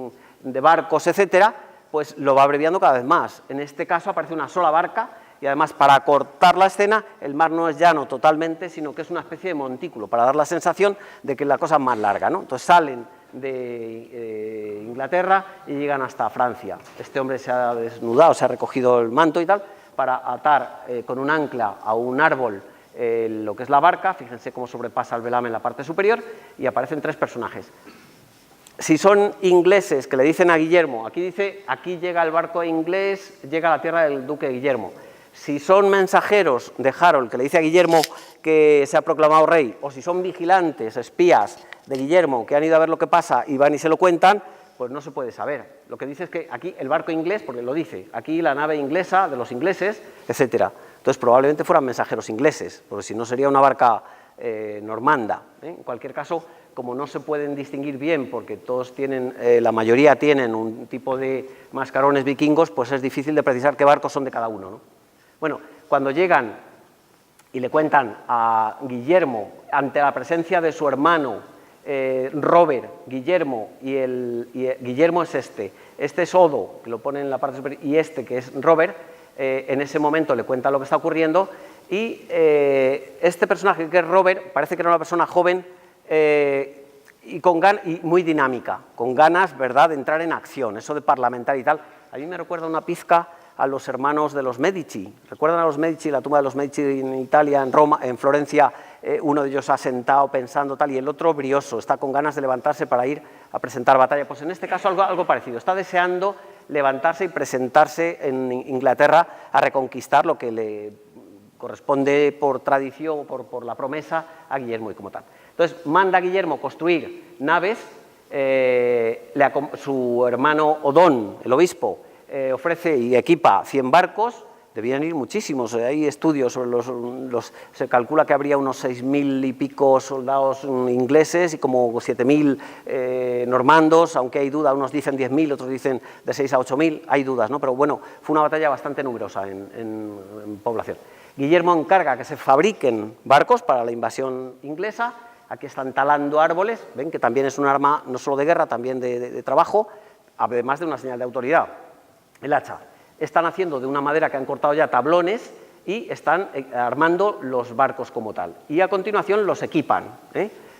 Speaker 2: barcos, etcétera, pues lo va abreviando cada vez más. En este caso aparece una sola barca y además para acortar la escena el mar no es llano totalmente, sino que es una especie de montículo, para dar la sensación de que la cosa es más larga, ¿no? Entonces salen de Inglaterra y llegan hasta Francia. Este hombre se ha desnudado, se ha recogido el manto y tal, para atar con un ancla a un árbol lo que es la barca. Fíjense cómo sobrepasa el velamen en la parte superior y aparecen 3 personajes. Si son ingleses que le dicen a Guillermo, aquí dice, aquí llega el barco inglés, llega a la tierra del duque Guillermo. Si son mensajeros de Harold que le dice a Guillermo que se ha proclamado rey, o si son vigilantes, espías de Guillermo que han ido a ver lo que pasa y van y se lo cuentan, pues no se puede saber. Lo que dice es que aquí el barco inglés, porque lo dice, aquí la nave inglesa de los ingleses, etcétera. Entonces probablemente fueran mensajeros ingleses, porque si no sería una barca normanda. En cualquier caso, como no se pueden distinguir bien, porque todos tienen, la mayoría tienen un tipo de mascarones vikingos, pues es difícil de precisar qué barcos son de cada uno, ¿no? Bueno, cuando llegan y le cuentan a Guillermo, ante la presencia de su hermano Robert, Guillermo, Guillermo es este es Odo, que lo pone en la parte superior, y que es Robert, en ese momento le cuentan lo que está ocurriendo, y este personaje que es Robert parece que era una persona joven y muy dinámica, con ganas, ¿verdad?, de entrar en acción, eso de parlamentar y tal. A mí me recuerda una pizca a los hermanos de los Medici. ¿Recuerdan a los Medici, la tumba de los Medici en Italia, en Roma, en Florencia? Uno de ellos ha sentado pensando tal, y el otro brioso, está con ganas de levantarse para ir a presentar batalla. Pues en este caso algo parecido, está deseando levantarse y presentarse en Inglaterra a reconquistar lo que le corresponde por tradición, por la promesa a Guillermo y como tal. Entonces manda a Guillermo construir naves, su hermano Odón, el obispo, ofrece y equipa 100 barcos, debían ir muchísimos, hay estudios sobre se calcula que habría unos 6.000 y pico soldados ingleses y como 7.000 normandos, aunque hay duda, unos dicen 10.000, otros dicen de 6 a 8.000, hay dudas, ¿no? Pero bueno, fue una batalla bastante numerosa en población. Guillermo encarga que se fabriquen barcos para la invasión inglesa. Aquí están talando árboles, ven que también es un arma no solo de guerra, también de trabajo, además de una señal de autoridad. El hacha. Están haciendo de una madera que han cortado ya tablones y están armando los barcos como tal. Y a continuación los equipan,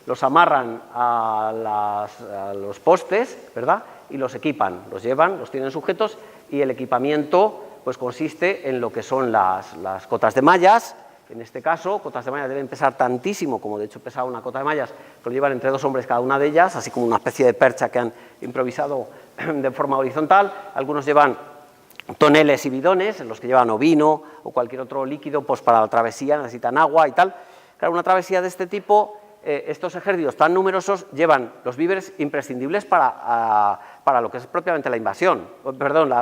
Speaker 2: los amarran a los postes, ¿verdad?, y los equipan, los llevan, los tienen sujetos, y el equipamiento pues consiste en lo que son las cotas de mallas. En este caso, cotas de mallas deben pesar tantísimo, como de hecho pesaba una cota de mallas, que lo llevan entre 2 hombres cada una de ellas, así como una especie de percha que han improvisado de forma horizontal. Algunos llevan toneles y bidones, en los que llevan o vino o cualquier otro líquido, pues para la travesía necesitan agua y tal. Claro, una travesía de este tipo, estos ejércitos tan numerosos llevan los víveres imprescindibles para lo que es propiamente la invasión, perdón,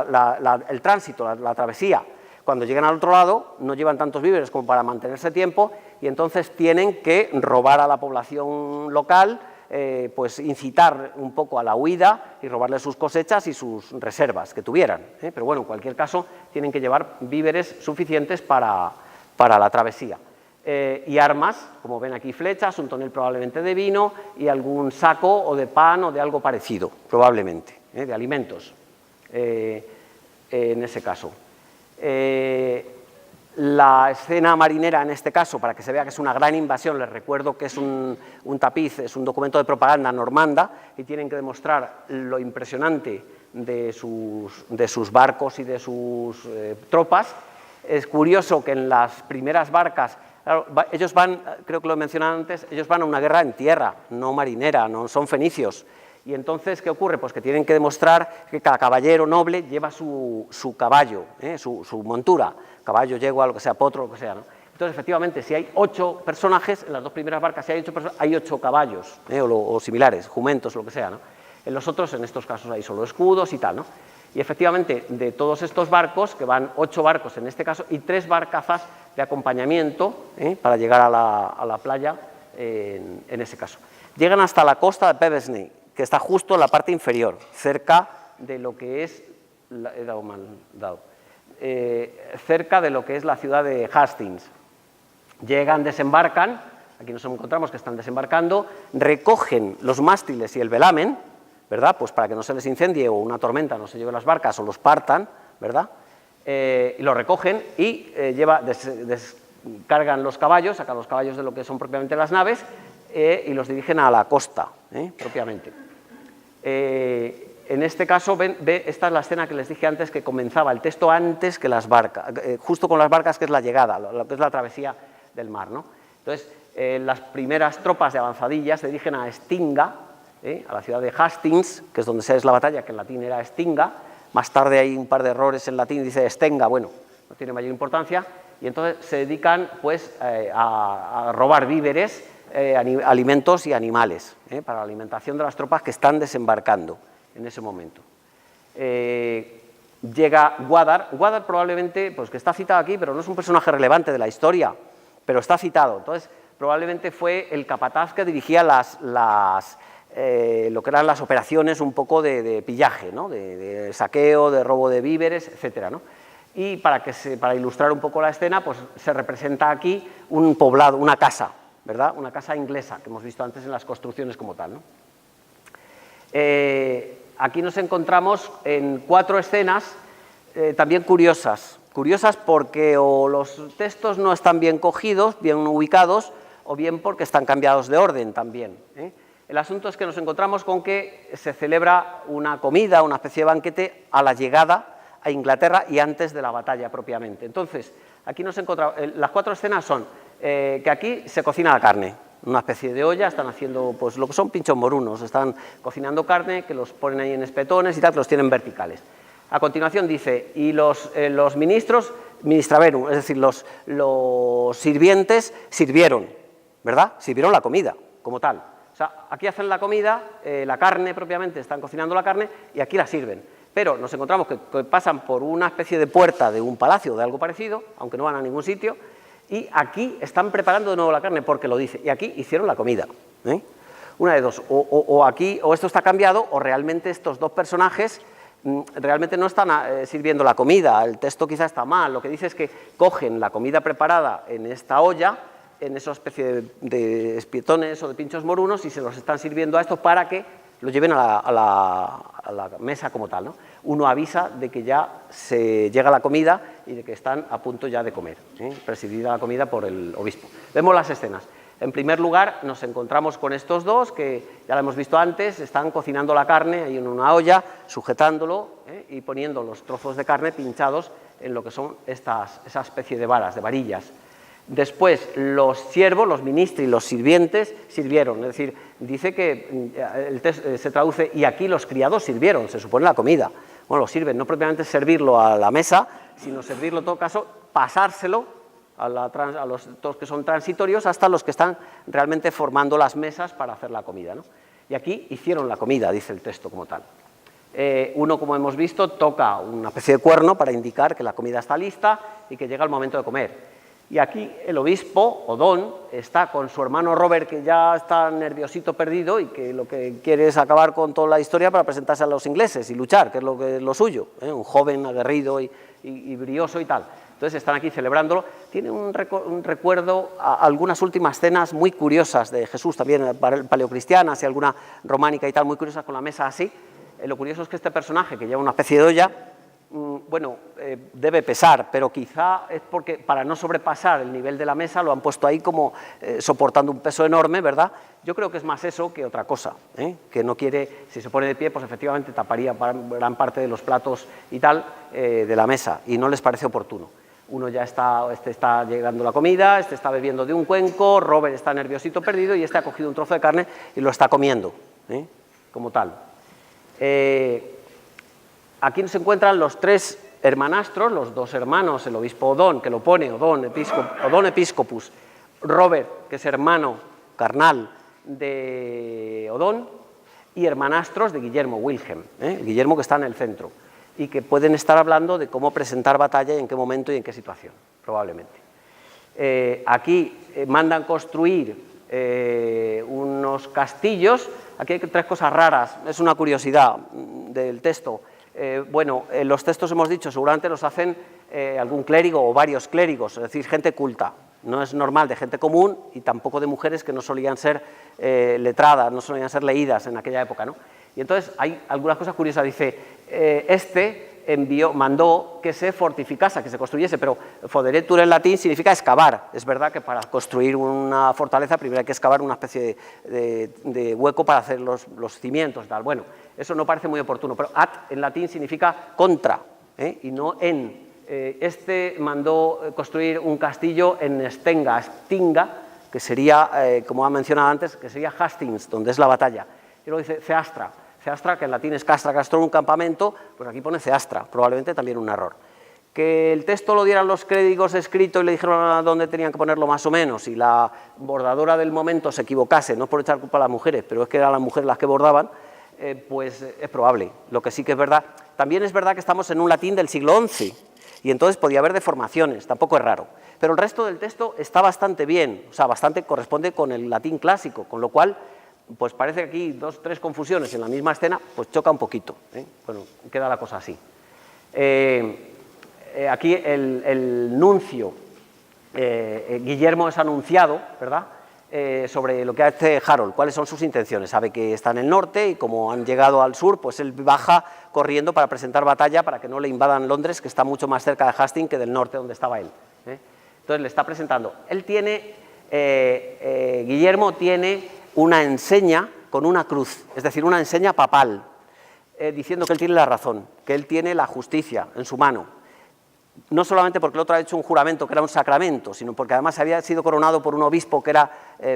Speaker 2: el tránsito, la travesía. Cuando llegan al otro lado no llevan tantos víveres como para mantenerse tiempo y entonces tienen que robar a la población local, pues incitar un poco a la huida y robarles sus cosechas y sus reservas que tuvieran. Pero bueno, en cualquier caso tienen que llevar víveres suficientes para la travesía. Y armas, como ven aquí, flechas, un tonel probablemente de vino y algún saco o de pan o de algo parecido, probablemente, de alimentos, en ese caso. La escena marinera en este caso, para que se vea que es una gran invasión, les recuerdo que es un tapiz, es un documento de propaganda normanda y tienen que demostrar lo impresionante de sus barcos y de sus tropas. Es curioso que en las primeras barcas, claro, ellos van, creo que lo he mencionado antes, ellos van a una guerra en tierra, no marinera, no son fenicios. Y entonces, ¿qué ocurre? Pues que tienen que demostrar que cada caballero noble lleva su caballo, su montura, caballo, yegua, lo que sea, potro, lo que sea, ¿no? Entonces, efectivamente, si hay 8 personajes, en las 2 primeras barcas, si hay 8 personas, hay 8 caballos, o similares, jumentos, lo que sea, ¿no? En los otros, en estos casos, hay solo escudos y tal, ¿no? Y efectivamente, de todos estos barcos, que van 8 barcos en este caso, y 3 barcazas de acompañamiento para llegar a la playa en ese caso. Llegan hasta la costa de Pevesney, que está justo en la parte inferior, cerca de lo que es, cerca de lo que es la ciudad de Hastings. Llegan, desembarcan, aquí nos encontramos que están desembarcando, recogen los mástiles y el velamen, ¿verdad?, pues para que no se les incendie o una tormenta no se lleve las barcas o los partan, ¿verdad?, y lo recogen y descargan los caballos, sacan los caballos de lo que son propiamente las naves y los dirigen a la costa, propiamente. En este caso, esta es la escena que les dije antes, que comenzaba el texto antes que las barcas, justo con las barcas, que es la llegada, lo que es la travesía del mar, ¿no? Entonces, las primeras tropas de avanzadilla se dirigen a Stinga, a la ciudad de Hastings, que es donde se es la batalla, que en latín era Stinga. Más tarde hay un par de errores en latín, dice Stenga, bueno, no tiene mayor importancia, y entonces se dedican pues, a robar víveres, alimentos y animales, para la alimentación de las tropas que están desembarcando en ese momento. Llega Guadar probablemente, pues que está citado aquí, pero no es un personaje relevante de la historia, pero está citado, entonces probablemente fue el capataz que dirigía lo que eran las operaciones un poco de pillaje, ¿no? de saqueo, de robo de víveres, etcétera, ¿no? Y para ilustrar un poco la escena, pues se representa aquí un poblado, una casa, ¿verdad? Una casa inglesa, que hemos visto antes en las construcciones como tal, ¿no? Aquí nos encontramos en 4 escenas también curiosas porque o los textos no están bien cogidos, bien ubicados, o bien porque están cambiados de orden también, ¿eh? El asunto es que nos encontramos con que se celebra una comida, una especie de banquete a la llegada a Inglaterra y antes de la batalla propiamente. Entonces, aquí nos encontramos, las 4 escenas son que aquí se cocina la carne, una especie de olla, están haciendo pues lo que son pinchos morunos, están cocinando carne, que los ponen ahí en espetones y tal, que los tienen verticales. A continuación dice, y los ministros, ministraverum, es decir, los sirvientes sirvieron, ¿verdad? Sirvieron la comida, como tal. O sea, aquí hacen la comida, la carne propiamente, están cocinando la carne y aquí la sirven. Pero nos encontramos que pasan por una especie de puerta de un palacio o de algo parecido, aunque no van a ningún sitio, y aquí están preparando de nuevo la carne porque lo dice, y aquí hicieron la comida, ¿eh? Una de dos, o aquí, o esto está cambiado, o realmente estos 2 personajes realmente no están sirviendo la comida, el texto quizá está mal, lo que dice es que cogen la comida preparada en esta olla, en esa especie de espietones o de pinchos morunos, y se los están sirviendo a estos para que lo lleven a la mesa como tal, ¿no? Uno avisa de que ya se llega la comida y de que están a punto ya de comer, presidida la comida por el obispo. Vemos las escenas. En primer lugar, nos encontramos con estos 2, que ya lo hemos visto antes, están cocinando la carne ahí en una olla, sujetándolo y poniendo los trozos de carne pinchados en lo que son esa especie de varas, de varillas. Después, los siervos, los ministri y los sirvientes sirvieron, es decir, dice que se traduce, y aquí los criados sirvieron, se supone la comida. Bueno, lo sirven, no propiamente servirlo a la mesa, sino servirlo en todo caso, pasárselo a los todos que son transitorios hasta los que están realmente formando las mesas para hacer la comida, ¿no? Y aquí hicieron la comida, dice el texto como tal. Uno, como hemos visto, toca una especie de cuerno para indicar que la comida está lista y que llega el momento de comer. Y aquí el obispo, Odón, está con su hermano Robert, que ya está nerviosito, perdido, y que lo que quiere es acabar con toda la historia para presentarse a los ingleses y luchar, que es lo suyo, un joven aguerrido y brioso y tal. Entonces están aquí celebrándolo. Tiene un recuerdo a algunas últimas cenas muy curiosas de Jesús, también paleocristianas y alguna románica y tal, muy curiosas, con la mesa así. Lo curioso es que este personaje, que lleva una especie de olla, bueno, debe pesar, pero quizá es porque para no sobrepasar el nivel de la mesa lo han puesto ahí como soportando un peso enorme, ¿verdad? Yo creo que es más eso que otra cosa, que no quiere, si se pone de pie, pues efectivamente taparía gran parte de los platos y tal de la mesa, y no les parece oportuno. Uno ya está, este está llegando la comida, este está bebiendo de un cuenco, Robert está nerviosito, perdido, y este ha cogido un trozo de carne y lo está comiendo, como tal. Aquí se encuentran los 3 hermanastros, los 2 hermanos, el obispo Odón, que lo pone, Odón Episcopus, Robert, que es hermano carnal de Odón, y hermanastros de Guillermo, Wilhelm, Guillermo, que está en el centro, y que pueden estar hablando de cómo presentar batalla y en qué momento y en qué situación, probablemente. Aquí mandan construir unos castillos. Aquí hay 3 cosas raras, es una curiosidad del texto. Bueno, los textos hemos dicho, seguramente los hacen algún clérigo o varios clérigos, es decir, gente culta. No es normal de gente común y tampoco de mujeres que no solían ser letradas, no solían ser leídas en aquella época, ¿no? Y entonces hay algunas cosas curiosas. Dice, mandó que se fortificase, que se construyese, pero foderetur en latín significa excavar. Es verdad que para construir una fortaleza primero hay que excavar una especie de hueco para hacer los cimientos y tal. Bueno, eso no parece muy oportuno, pero ad en latín significa contra, y no en. Mandó construir un castillo en Stinga, que sería, como ha mencionado antes, que sería Hastings, donde es la batalla. y luego dice ceastra. Ceastra, que en latín es castra, castrum, campamento, pues aquí pone ceastra, probablemente también un error. Que el texto lo dieran los clérigos escrito y le dijeron a dónde tenían que ponerlo más o menos, y la bordadora del momento se equivocase, no es por echar culpa a las mujeres, pero es que eran las mujeres las que bordaban, pues es probable. Lo que sí que es verdad, también es verdad que estamos en un latín del siglo XI, y entonces podía haber deformaciones, tampoco es raro. Pero el resto del texto está bastante bien, o sea, bastante corresponde con el latín clásico, con lo cual, pues parece que aquí 2 o 3 confusiones en la misma escena, pues choca un poquito, ¿eh? Bueno, queda la cosa así. Aquí el nuncio, Guillermo es anunciado, ¿verdad?, sobre lo que hace Harold, cuáles son sus intenciones. Sabe que está en el norte y como han llegado al sur, pues él baja corriendo para presentar batalla para que no le invadan Londres, que está mucho más cerca de Hastings que del norte donde estaba él, ¿eh? Entonces le está presentando. Él tiene, Guillermo tiene una enseña con una cruz, es decir, una enseña papal, diciendo que él tiene la razón, que él tiene la justicia en su mano. No solamente porque el otro ha hecho un juramento que era un sacramento, sino porque además había sido coronado por un obispo que era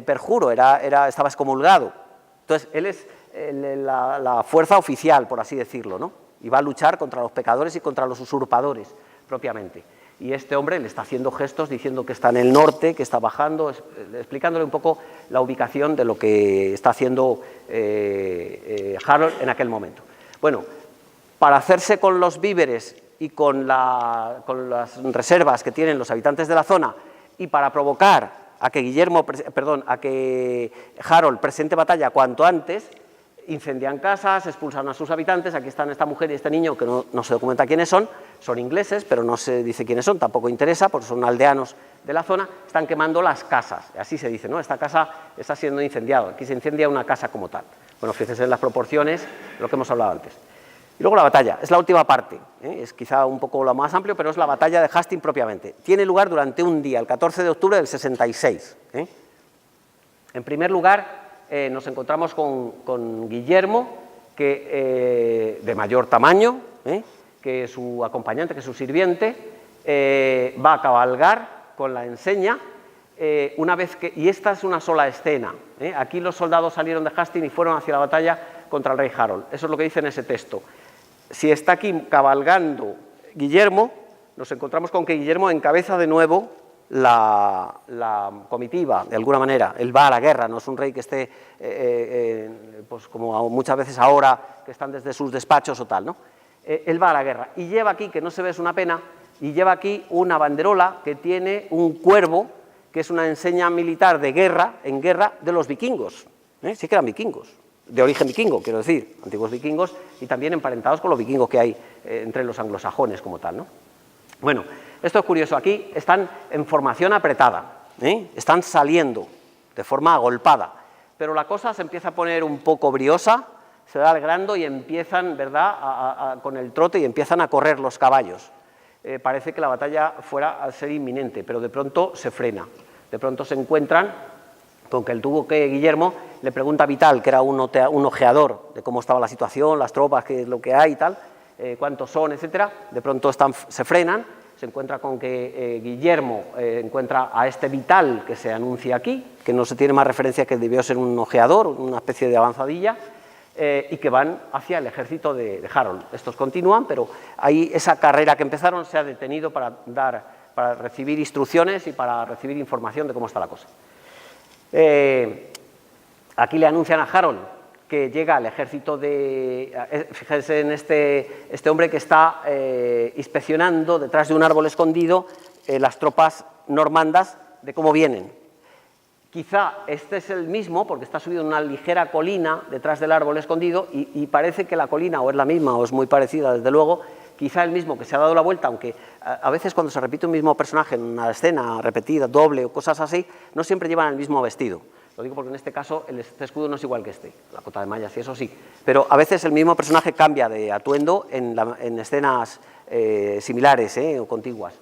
Speaker 2: perjuro, estaba excomulgado. Entonces, él es la fuerza oficial, por así decirlo, ¿no? Y va a luchar contra los pecadores y contra los usurpadores, propiamente. Y este hombre le está haciendo gestos diciendo que está en el norte, que está bajando, explicándole un poco la ubicación de lo que está haciendo Harold en aquel momento. Bueno, para hacerse con los víveres y con las reservas que tienen los habitantes de la zona y para provocar a que Harold presente batalla cuanto antes, incendian casas, expulsan a sus habitantes. Aquí están esta mujer y este niño, que no se documenta quiénes son ingleses, pero no se dice quiénes son, tampoco interesa, porque son aldeanos de la zona, están quemando las casas, así se dice, ¿no? Esta casa está siendo incendiada, aquí se incendia una casa como tal. Bueno, fíjense en las proporciones de lo que hemos hablado antes. Y luego la batalla, es la última parte, es quizá un poco lo más amplio, pero es la batalla de Hastings propiamente. Tiene lugar durante un día, el 14 de octubre del 66. En primer lugar, nos encontramos con Guillermo, que, de mayor tamaño, que su acompañante, que su sirviente, va a cabalgar con la enseña, y esta es una sola escena. Aquí los soldados salieron de Hastings y fueron hacia la batalla contra el rey Harold. Eso es lo que dice en ese texto. Si está aquí cabalgando Guillermo, nos encontramos con que Guillermo encabeza de nuevo la comitiva, de alguna manera. Él va a la guerra, no es un rey que esté, pues como muchas veces ahora, que están desde sus despachos o tal, ¿no? Él va a la guerra y lleva aquí, que no se ve, es una pena, y lleva aquí una banderola que tiene un cuervo, que es una enseña militar de guerra, en guerra, de los vikingos. Sí que eran vikingos, de origen vikingo, quiero decir, antiguos vikingos, y también emparentados con los vikingos que hay entre los anglosajones como tal, ¿no? Bueno, esto es curioso, aquí están en formación apretada, están saliendo de forma agolpada, pero la cosa se empieza a poner un poco briosa, se va alegrando y empiezan, ¿verdad?, con el trote y empiezan a correr los caballos. Parece que la batalla fuera a ser inminente, pero de pronto se frena, de pronto se encuentran con que el Guillermo le pregunta a Vital, que era un ojeador de cómo estaba la situación, las tropas, qué es lo que hay y tal, cuántos son, etcétera. De pronto se frenan, se encuentra con que Guillermo encuentra a este Vital que se anuncia aquí, que no se tiene más referencia que debió ser un ojeador, una especie de avanzadilla, y que van hacia el ejército de Harold. Estos continúan, pero ahí esa carrera que empezaron se ha detenido para recibir instrucciones y para recibir información de cómo está la cosa. Aquí le anuncian a Harold que llega el ejército fíjense en este hombre que está inspeccionando detrás de un árbol escondido las tropas normandas de cómo vienen. Quizá este es el mismo, porque está subido en una ligera colina detrás del árbol escondido y parece que la colina o es la misma o es muy parecida, desde luego, quizá el mismo que se ha dado la vuelta, aunque a veces cuando se repite un mismo personaje en una escena repetida, doble o cosas así, no siempre llevan el mismo vestido. Lo digo porque en este caso este escudo no es igual que la cota de mallas y eso sí, pero a veces el mismo personaje cambia de atuendo en escenas similares o contiguas.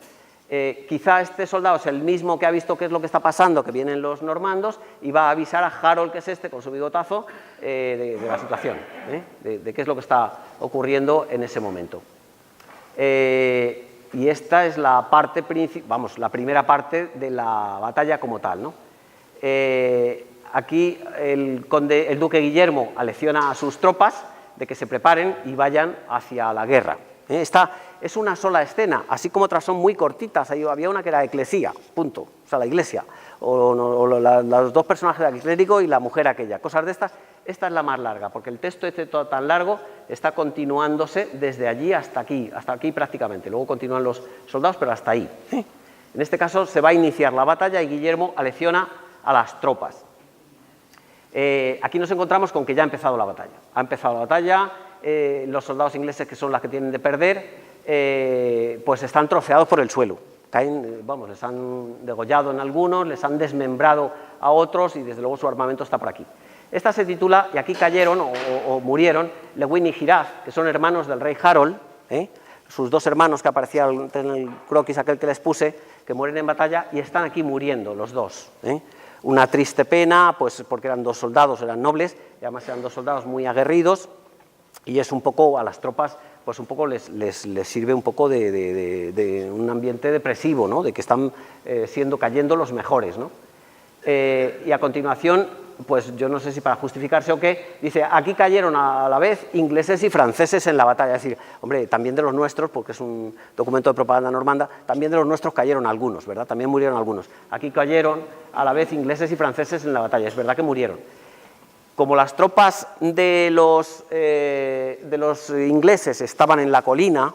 Speaker 2: Quizá este soldado es el mismo que ha visto qué es lo que está pasando, que vienen los normandos, y va a avisar a Harold, que es este, con su bigotazo, de la situación, de qué es lo que está ocurriendo en ese momento. Y esta es la parte la primera parte de la batalla como tal, ¿no? aquí el duque Guillermo alecciona a sus tropas de que se preparen y vayan hacia la guerra. Esta es una sola escena, así como otras son muy cortitas. Había una que era eclesía, punto, o sea, la iglesia, los dos personajes, el clérigo y la mujer aquella, cosas de estas. Esta es la más larga, porque el texto este todo tan largo está continuándose desde allí hasta aquí prácticamente. Luego continúan los soldados, pero hasta ahí. En este caso se va a iniciar la batalla y Guillermo alecciona a las tropas. Aquí nos encontramos con que ya ha empezado la batalla. Ha empezado la batalla, los soldados ingleses, que son las que tienen de perder, pues están troceados por el suelo. Caen, vamos, les han degollado en algunos, les han desmembrado a otros y desde luego su armamento está por aquí. Esta se titula, y aquí cayeron o murieron, Lewin y Giraz, que son hermanos del rey Harold, sus dos hermanos que aparecían en el croquis aquel que les puse, que mueren en batalla y están aquí muriendo los dos. Una triste pena, pues porque eran dos soldados, eran nobles, y además eran dos soldados muy aguerridos, y es un poco a las tropas, pues un poco les sirve un poco de un ambiente depresivo, ¿no? De que están cayendo los mejores, ¿no? Y a continuación, pues yo no sé si para justificarse o qué, dice, aquí cayeron a la vez ingleses y franceses en la batalla. Es decir, hombre, también de los nuestros, porque es un documento de propaganda normanda, también de los nuestros cayeron algunos, ¿verdad? También murieron algunos. Aquí cayeron a la vez ingleses y franceses en la batalla, es verdad que murieron. Como las tropas de los ingleses estaban en la colina,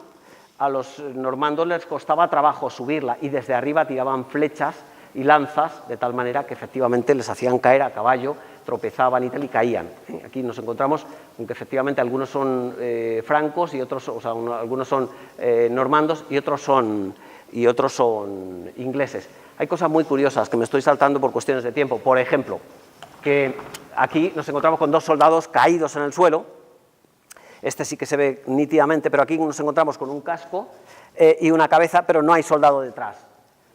Speaker 2: a los normandos les costaba trabajo subirla y desde arriba tiraban flechas y lanzas, de tal manera que efectivamente les hacían caer a caballo, tropezaban y tal, y caían. Aquí nos encontramos con que efectivamente algunos son francos y otros, o sea, algunos son normandos y otros son ingleses. Hay cosas muy curiosas que me estoy saltando por cuestiones de tiempo. Por ejemplo, que aquí nos encontramos con dos soldados caídos en el suelo. Este sí que se ve nítidamente, pero aquí nos encontramos con un casco y una cabeza, pero no hay soldado detrás.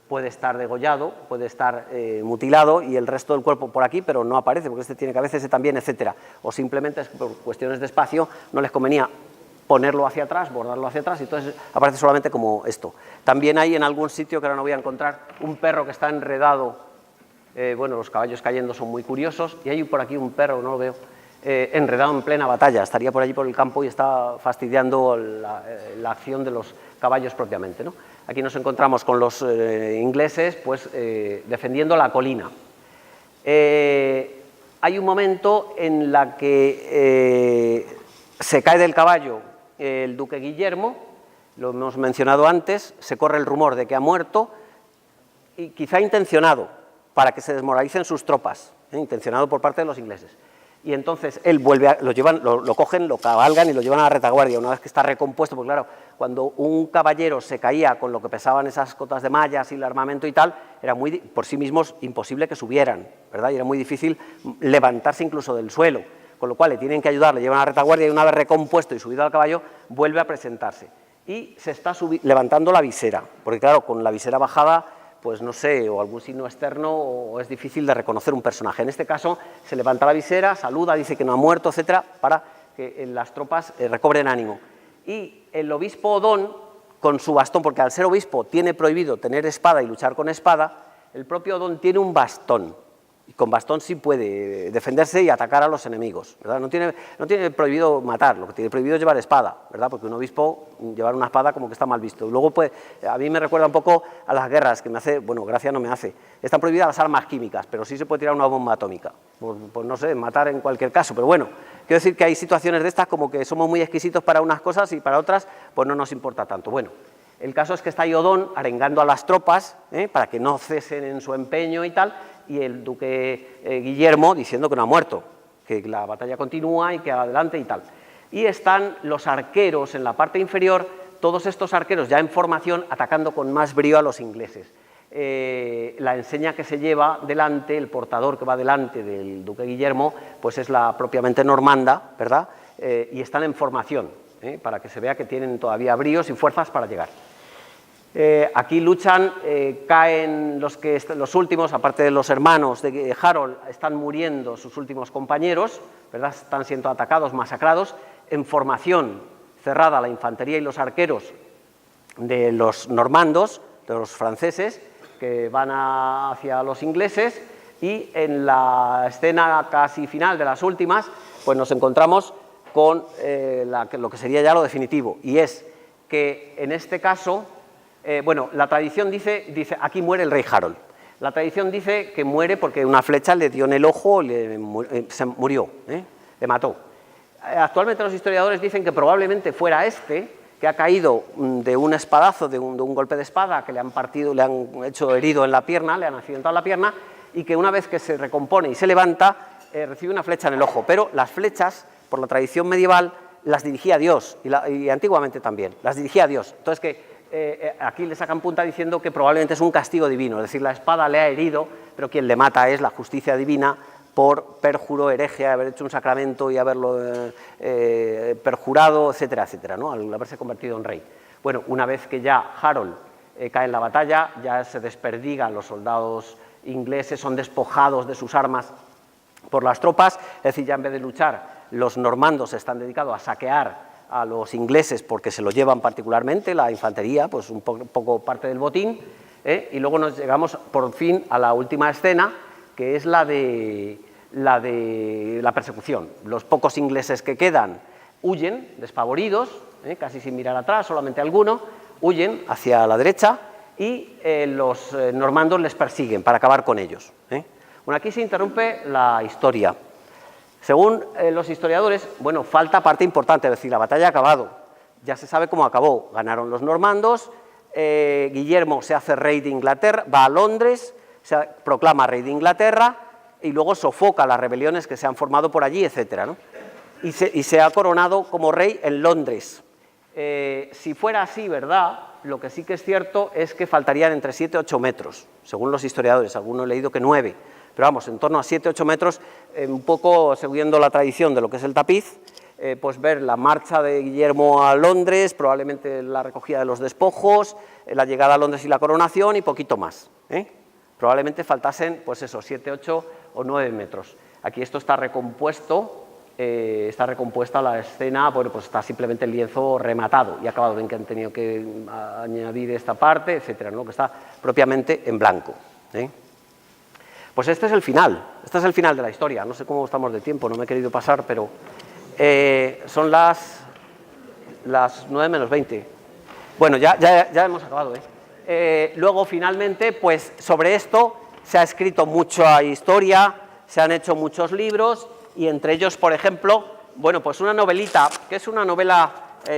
Speaker 2: Puede estar degollado, puede estar mutilado y el resto del cuerpo por aquí, pero no aparece, porque este tiene cabeza, ese también, etcétera. O simplemente es que por cuestiones de espacio no les convenía ponerlo hacia atrás, bordarlo hacia atrás, y entonces aparece solamente como esto. También hay en algún sitio, que ahora no voy a encontrar, un perro que está enredado. Bueno, los caballos cayendo son muy curiosos, y hay por aquí un perro, no lo veo, enredado en plena batalla, estaría por allí por el campo y está fastidiando la acción de los caballos propiamente, ¿no? Aquí nos encontramos con los ingleses, pues, defendiendo la colina. Hay un momento en la que se cae del caballo el duque Guillermo, lo hemos mencionado antes, se corre el rumor de que ha muerto, y quizá intencionado, para que se desmoralicen sus tropas, intencionado por parte de los ingleses. Y entonces él vuelve, lo cogen, lo cabalgan y lo llevan a la retaguardia, una vez que está recompuesto, porque claro, cuando un caballero se caía con lo que pesaban esas cotas de mallas y el armamento y tal, era muy, por sí mismos, imposible que subieran, ¿verdad? Y era muy difícil levantarse incluso del suelo, con lo cual le tienen que ayudar, le llevan a la retaguardia y una vez recompuesto y subido al caballo, vuelve a presentarse. Y se está levantando la visera, porque claro, con la visera bajada, pues no sé, o algún signo externo, o es difícil de reconocer un personaje. En este caso, se levanta la visera, saluda, dice que no ha muerto, etcétera, para que las tropas recobren ánimo. Y el obispo Odón, con su bastón, porque al ser obispo tiene prohibido tener espada y luchar con espada, el propio Odón tiene un bastón, y con bastón sí puede defenderse y atacar a los enemigos, ¿verdad? No tiene prohibido matar, lo que tiene prohibido es llevar espada, ¿verdad? Porque un obispo llevar una espada como que está mal visto. Luego, pues, a mí me recuerda un poco a las guerras, que me hace, bueno, gracia no me hace. Están prohibidas las armas químicas, pero sí se puede tirar una bomba atómica. Pues no sé, matar en cualquier caso, pero bueno, quiero decir que hay situaciones de estas como que somos muy exquisitos para unas cosas y para otras, pues no nos importa tanto. Bueno, el caso es que está ahí Odón arengando a las tropas, para que no cesen en su empeño y tal, y el duque Guillermo diciendo que no ha muerto, que la batalla continúa y que adelante y tal. Y están los arqueros en la parte inferior, todos estos arqueros ya en formación, atacando con más brío a los ingleses. La enseña que se lleva delante, el portador que va delante del duque Guillermo, pues es la propiamente normanda, ¿verdad? Y están en formación, para que se vea que tienen todavía bríos y fuerzas para llegar. Aquí luchan, caen los últimos, aparte de los hermanos de Harold, están muriendo sus últimos compañeros, ¿verdad? Están siendo atacados, masacrados, en formación cerrada la infantería y los arqueros de los normandos, de los franceses, que van hacia los ingleses, y en la escena casi final de las últimas, pues nos encontramos con lo que sería ya lo definitivo, y es que en este caso, bueno, la tradición dice, aquí muere el rey Harold. La tradición dice que muere porque una flecha le dio en el ojo, se murió, le mató. Actualmente los historiadores dicen que probablemente fuera que ha caído de un espadazo, de un golpe de espada, que le han partido, le han hecho herido en la pierna, le han accidentado la pierna, y que una vez que se recompone y se levanta, recibe una flecha en el ojo. Pero las flechas, por la tradición medieval, las dirigía Dios, y antiguamente también, las dirigía Dios. Entonces que aquí le sacan punta diciendo que probablemente es un castigo divino, es decir, la espada le ha herido, pero quien le mata es la justicia divina por perjuro, hereje, haber hecho un sacramento y haberlo perjurado, etcétera, etcétera, ¿no? Al haberse convertido en rey. Bueno, una vez que ya Harold cae en la batalla, ya se desperdigan los soldados ingleses, son despojados de sus armas por las tropas, es decir, ya en vez de luchar, los normandos están dedicados a saquear a los ingleses porque se lo llevan particularmente, la infantería, pues un poco parte del botín, y luego nos llegamos por fin a la última escena, que es la de la persecución. Los pocos ingleses que quedan huyen, despavoridos, casi sin mirar atrás, solamente alguno, huyen hacia la derecha y los normandos les persiguen para acabar con ellos. Bueno, aquí se interrumpe la historia. Según los historiadores, bueno, falta parte importante, es decir, la batalla ha acabado, ya se sabe cómo acabó, ganaron los normandos, Guillermo se hace rey de Inglaterra, va a Londres, se proclama rey de Inglaterra y luego sofoca las rebeliones que se han formado por allí, etcétera, ¿no? Y se ha coronado como rey en Londres. Si fuera así, ¿verdad?, lo que sí que es cierto es que faltarían entre 7 y 8 metros, según los historiadores, algunos he leído que 9, pero vamos, en torno a 7 o 8 metros, un poco siguiendo la tradición de lo que es el tapiz, pues ver la marcha de Guillermo a Londres, probablemente la recogida de los despojos, la llegada a Londres y la coronación y poquito más. Probablemente faltasen, pues eso, 7, 8 o 9 metros. Aquí esto está recompuesto, está recompuesta la escena, bueno, pues está simplemente el lienzo rematado y acabado, ven que han tenido que añadir esta parte, etcétera, ¿no?, que está propiamente en blanco. Pues este es el final de la historia, no sé cómo estamos de tiempo, no me he querido pasar, pero son las 9 menos 20. Bueno, ya hemos acabado, luego, finalmente, pues sobre esto se ha escrito mucha historia, se han hecho muchos libros, y entre ellos, por ejemplo, bueno, pues una novelita, que es una novela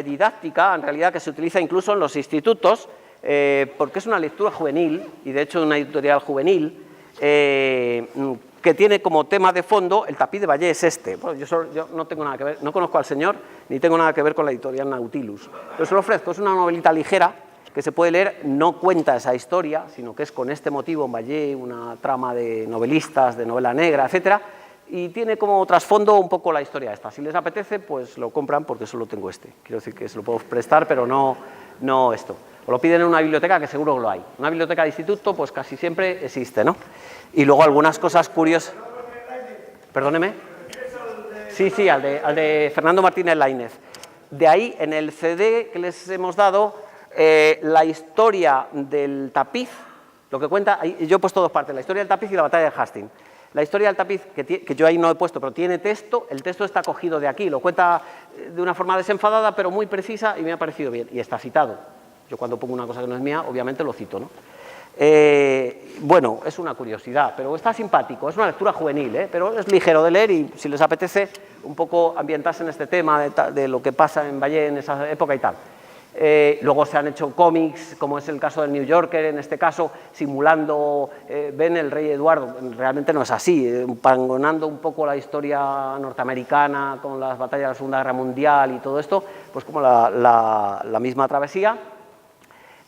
Speaker 2: didáctica, en realidad, que se utiliza incluso en los institutos, porque es una lectura juvenil, y de hecho una editorial juvenil, que tiene como tema de fondo el tapiz de Vallés este. Bueno, yo no tengo nada que ver, no conozco al señor, ni tengo nada que ver con la editorial Nautilus, pero se lo ofrezco, es una novelita ligera, que se puede leer, no cuenta esa historia, sino que es con este motivo en Vallés, una trama de novelistas, de novela negra, etcétera, y tiene como trasfondo un poco la historia esta. Si les apetece, pues lo compran porque solo tengo este. Quiero decir que se lo puedo prestar, pero no esto. O lo piden en una biblioteca, que seguro que lo hay. Una biblioteca de instituto, pues casi siempre existe, ¿no? Y luego algunas cosas curiosas. Perdóneme. Sí, al de Fernando Martínez Laínez. De ahí, en el CD que les hemos dado, la historia del tapiz, lo que cuenta, yo he puesto dos partes, la historia del tapiz y la batalla de Hastings. La historia del tapiz, que yo ahí no he puesto, pero tiene texto, el texto está cogido de aquí, lo cuenta de una forma desenfadada, pero muy precisa, y me ha parecido bien, y está citado. Yo cuando pongo una cosa que no es mía, obviamente lo cito, ¿no? Bueno, es una curiosidad, pero está simpático, es una lectura juvenil, pero es ligero de leer, y si les apetece un poco ambientarse en este tema de lo que pasa en Vallés en esa época y tal. Luego se han hecho cómics, como es el caso del New Yorker, en este caso, simulando, ven el rey Eduardo, realmente no es así, pangonando un poco la historia norteamericana con las batallas de la Segunda Guerra Mundial y todo esto, pues como la misma travesía.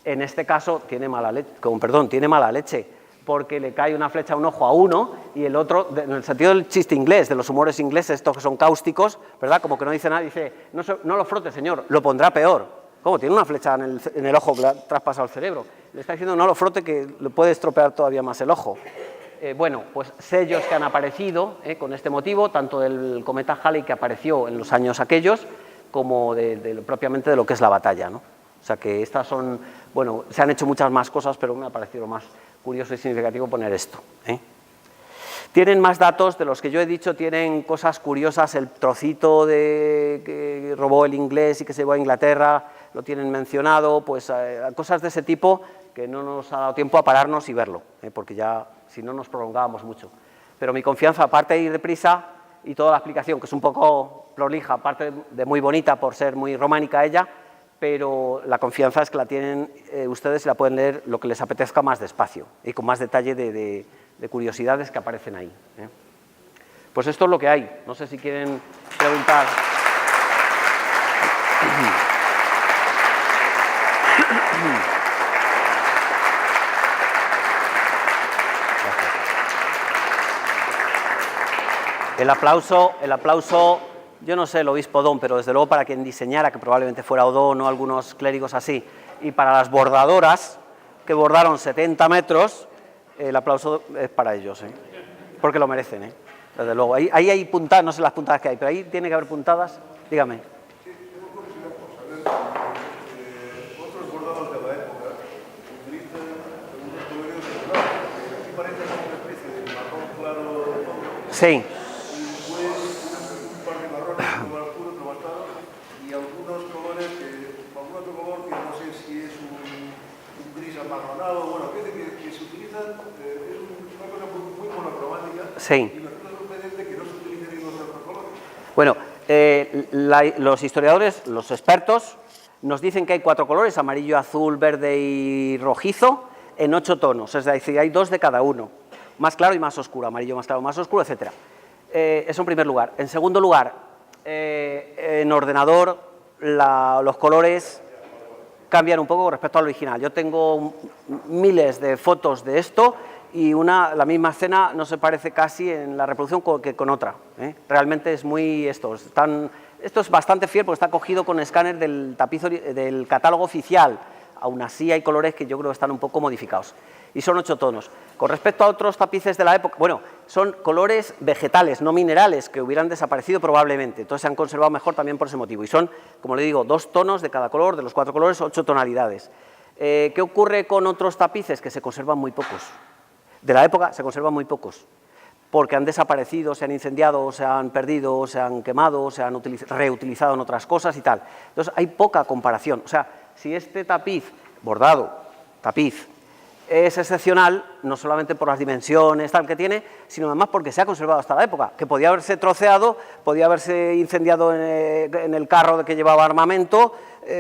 Speaker 2: En este caso tiene mala leche, porque le cae una flecha a un ojo a uno y el otro, en el sentido del chiste inglés, de los humores ingleses, estos que son cáusticos, ¿verdad? Como que no dice nada, dice, no lo frote, señor, lo pondrá peor. ¿Cómo? Tiene una flecha en el ojo que le ha traspasado el cerebro. Le está diciendo, no lo frote, que le puede estropear todavía más el ojo. Bueno, pues sellos que han aparecido con este motivo, tanto del cometa Halley, que apareció en los años aquellos, como propiamente de lo que es la batalla, ¿no? O sea que estas son, bueno, se han hecho muchas más cosas, pero me ha parecido más curioso y significativo poner esto. Tienen más datos de los que yo he dicho, tienen cosas curiosas, el trocito de que robó el inglés y que se llevó a Inglaterra, lo tienen mencionado, pues cosas de ese tipo que no nos ha dado tiempo a pararnos y verlo, porque ya, si no, nos prolongábamos mucho. Pero mi confianza, aparte de ir deprisa, y toda la explicación, que es un poco prolija, aparte de muy bonita por ser muy románica ella, pero la confianza es que la tienen ustedes y la pueden leer lo que les apetezca más despacio y con más detalle de curiosidades que aparecen ahí. Pues esto es lo que hay. No sé si quieren preguntar. El aplauso, yo no sé el obispo Odón, pero desde luego para quien diseñara, que probablemente fuera Odón o algunos clérigos así, y para las bordadoras, que bordaron 70 metros, el aplauso es para ellos, porque lo merecen, desde luego. Ahí hay puntadas, no sé las puntadas que hay, pero ahí tiene que haber puntadas. Dígame.
Speaker 3: Sí, tengo curiosidad por saber otros bordados de la época utilizan algunos colores de color, que aquí parece una especie de marrón claro todo.
Speaker 2: Sí.
Speaker 3: Y después un par de marrones, uno más oscuro, otro más claro, y algunos colores, algún otro color que no sé si es un gris amarronado, bueno, que se utilizan, es una cosa muy monocromática.
Speaker 2: Sí.
Speaker 3: Y me resulta sorprendente que no se utilicen en los otros colores.
Speaker 2: Bueno, los historiadores, los expertos, nos dicen que hay 4 colores, amarillo, azul, verde y rojizo, en 8 tonos, es decir, hay 2 de cada uno, más claro y más oscuro, amarillo más claro, más oscuro, etc. Eso en primer lugar. En segundo lugar, en ordenador los colores cambian un poco con respecto al original. Yo tengo miles de fotos de esto y la misma escena no se parece casi en la reproducción que con otra. Realmente es muy esto es bastante fiel porque está cogido con escáner del tapiz del catálogo oficial. Aún así hay colores que yo creo que están un poco modificados. Y son 8 tonos. Con respecto a otros tapices de la época, bueno, son colores vegetales, no minerales, que hubieran desaparecido probablemente. Entonces se han conservado mejor también por ese motivo. Y son, como le digo, 2 tonos de cada color, de los 4 colores, 8 tonalidades. ¿Qué ocurre con otros tapices? Que se conservan muy pocos. De la época se conservan muy pocos, porque han desaparecido, se han incendiado, se han perdido, se han quemado, se han reutilizado en otras cosas y tal. Entonces hay poca comparación. O sea, si este tapiz, bordado, tapiz, es excepcional, no solamente por las dimensiones tal que tiene, sino además porque se ha conservado hasta la época, que podía haberse troceado, podía haberse incendiado en el carro que llevaba armamento,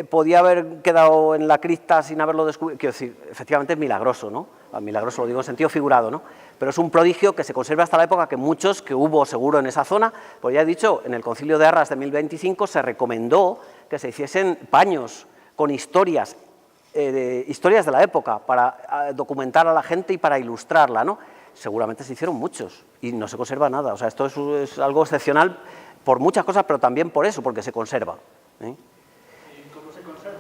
Speaker 2: podía haber quedado en la cripta sin haberlo descubierto. Quiero decir, efectivamente es milagroso, ¿no? Milagroso lo digo en sentido figurado, ¿no? Pero es un prodigio que se conserva hasta la época, que muchos que hubo seguro en esa zona, pues ya he dicho, en el Concilio de Arras de 1025 se recomendó que se hiciesen paños con historias de la época para documentar a la gente y para ilustrarla, ¿no? Seguramente se hicieron muchos y no se conserva nada. O sea, esto es algo excepcional por muchas cosas, pero también por eso, porque se conserva.
Speaker 1: ¿Y cómo se conserva?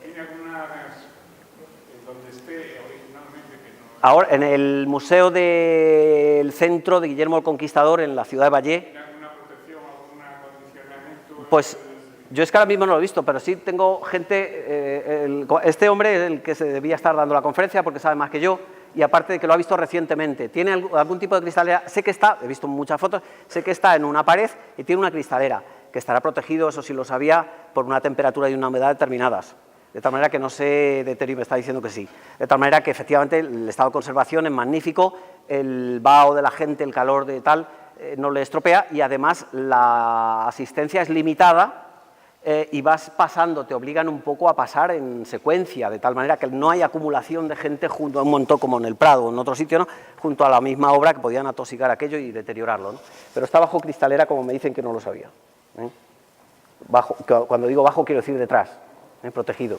Speaker 1: ¿Tiene algunas donde esté originalmente? Que no...
Speaker 2: Ahora, en el Museo del Centro de Guillermo el Conquistador, en la ciudad de Valle.
Speaker 1: ¿Tiene alguna protección, algún acondicionamiento?
Speaker 2: Pues yo es que ahora mismo no lo he visto, pero sí tengo gente, este hombre es el que se debía estar dando la conferencia porque sabe más que yo, y aparte de que lo ha visto recientemente, tiene algún tipo de cristalera, sé que está, he visto muchas fotos, sé que está en una pared y tiene una cristalera, que estará protegido, eso sí lo sabía, por una temperatura y una humedad determinadas, de tal manera que no se deteriore, me está diciendo que sí, de tal manera que efectivamente el estado de conservación es magnífico, el vaho de la gente, el calor de tal, no le estropea, y además la asistencia es limitada, y vas pasando, te obligan un poco a pasar en secuencia, de tal manera que no hay acumulación de gente junto a un montón como en el Prado o en otro sitio, ¿no? Junto a la misma obra que podían atosigar aquello y deteriorarlo, ¿no? Pero está bajo cristalera, como me dicen que no lo sabía. Bajo, cuando digo bajo quiero decir detrás, protegido.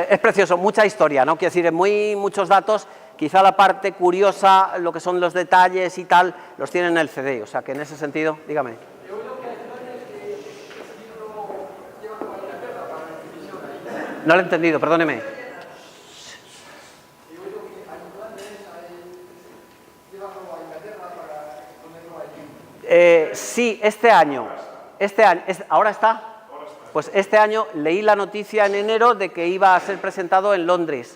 Speaker 2: Es precioso, mucha historia, ¿no? Quiero decir, muchos datos. Quizá la parte curiosa, lo que son los detalles y tal, los tiene en el CD, o sea que en ese sentido, dígame.
Speaker 4: Yo lo que hay es que ese libro lleva como a Inglaterra para la exhibición ahí.
Speaker 2: No lo he entendido, perdóneme.
Speaker 4: Yo oigo que hay planes, lleva como a Inglaterra para ponerlo allí.
Speaker 2: Sí, este año, ¿ahora está? Pues este año leí la noticia en enero de que iba a ser presentado en Londres.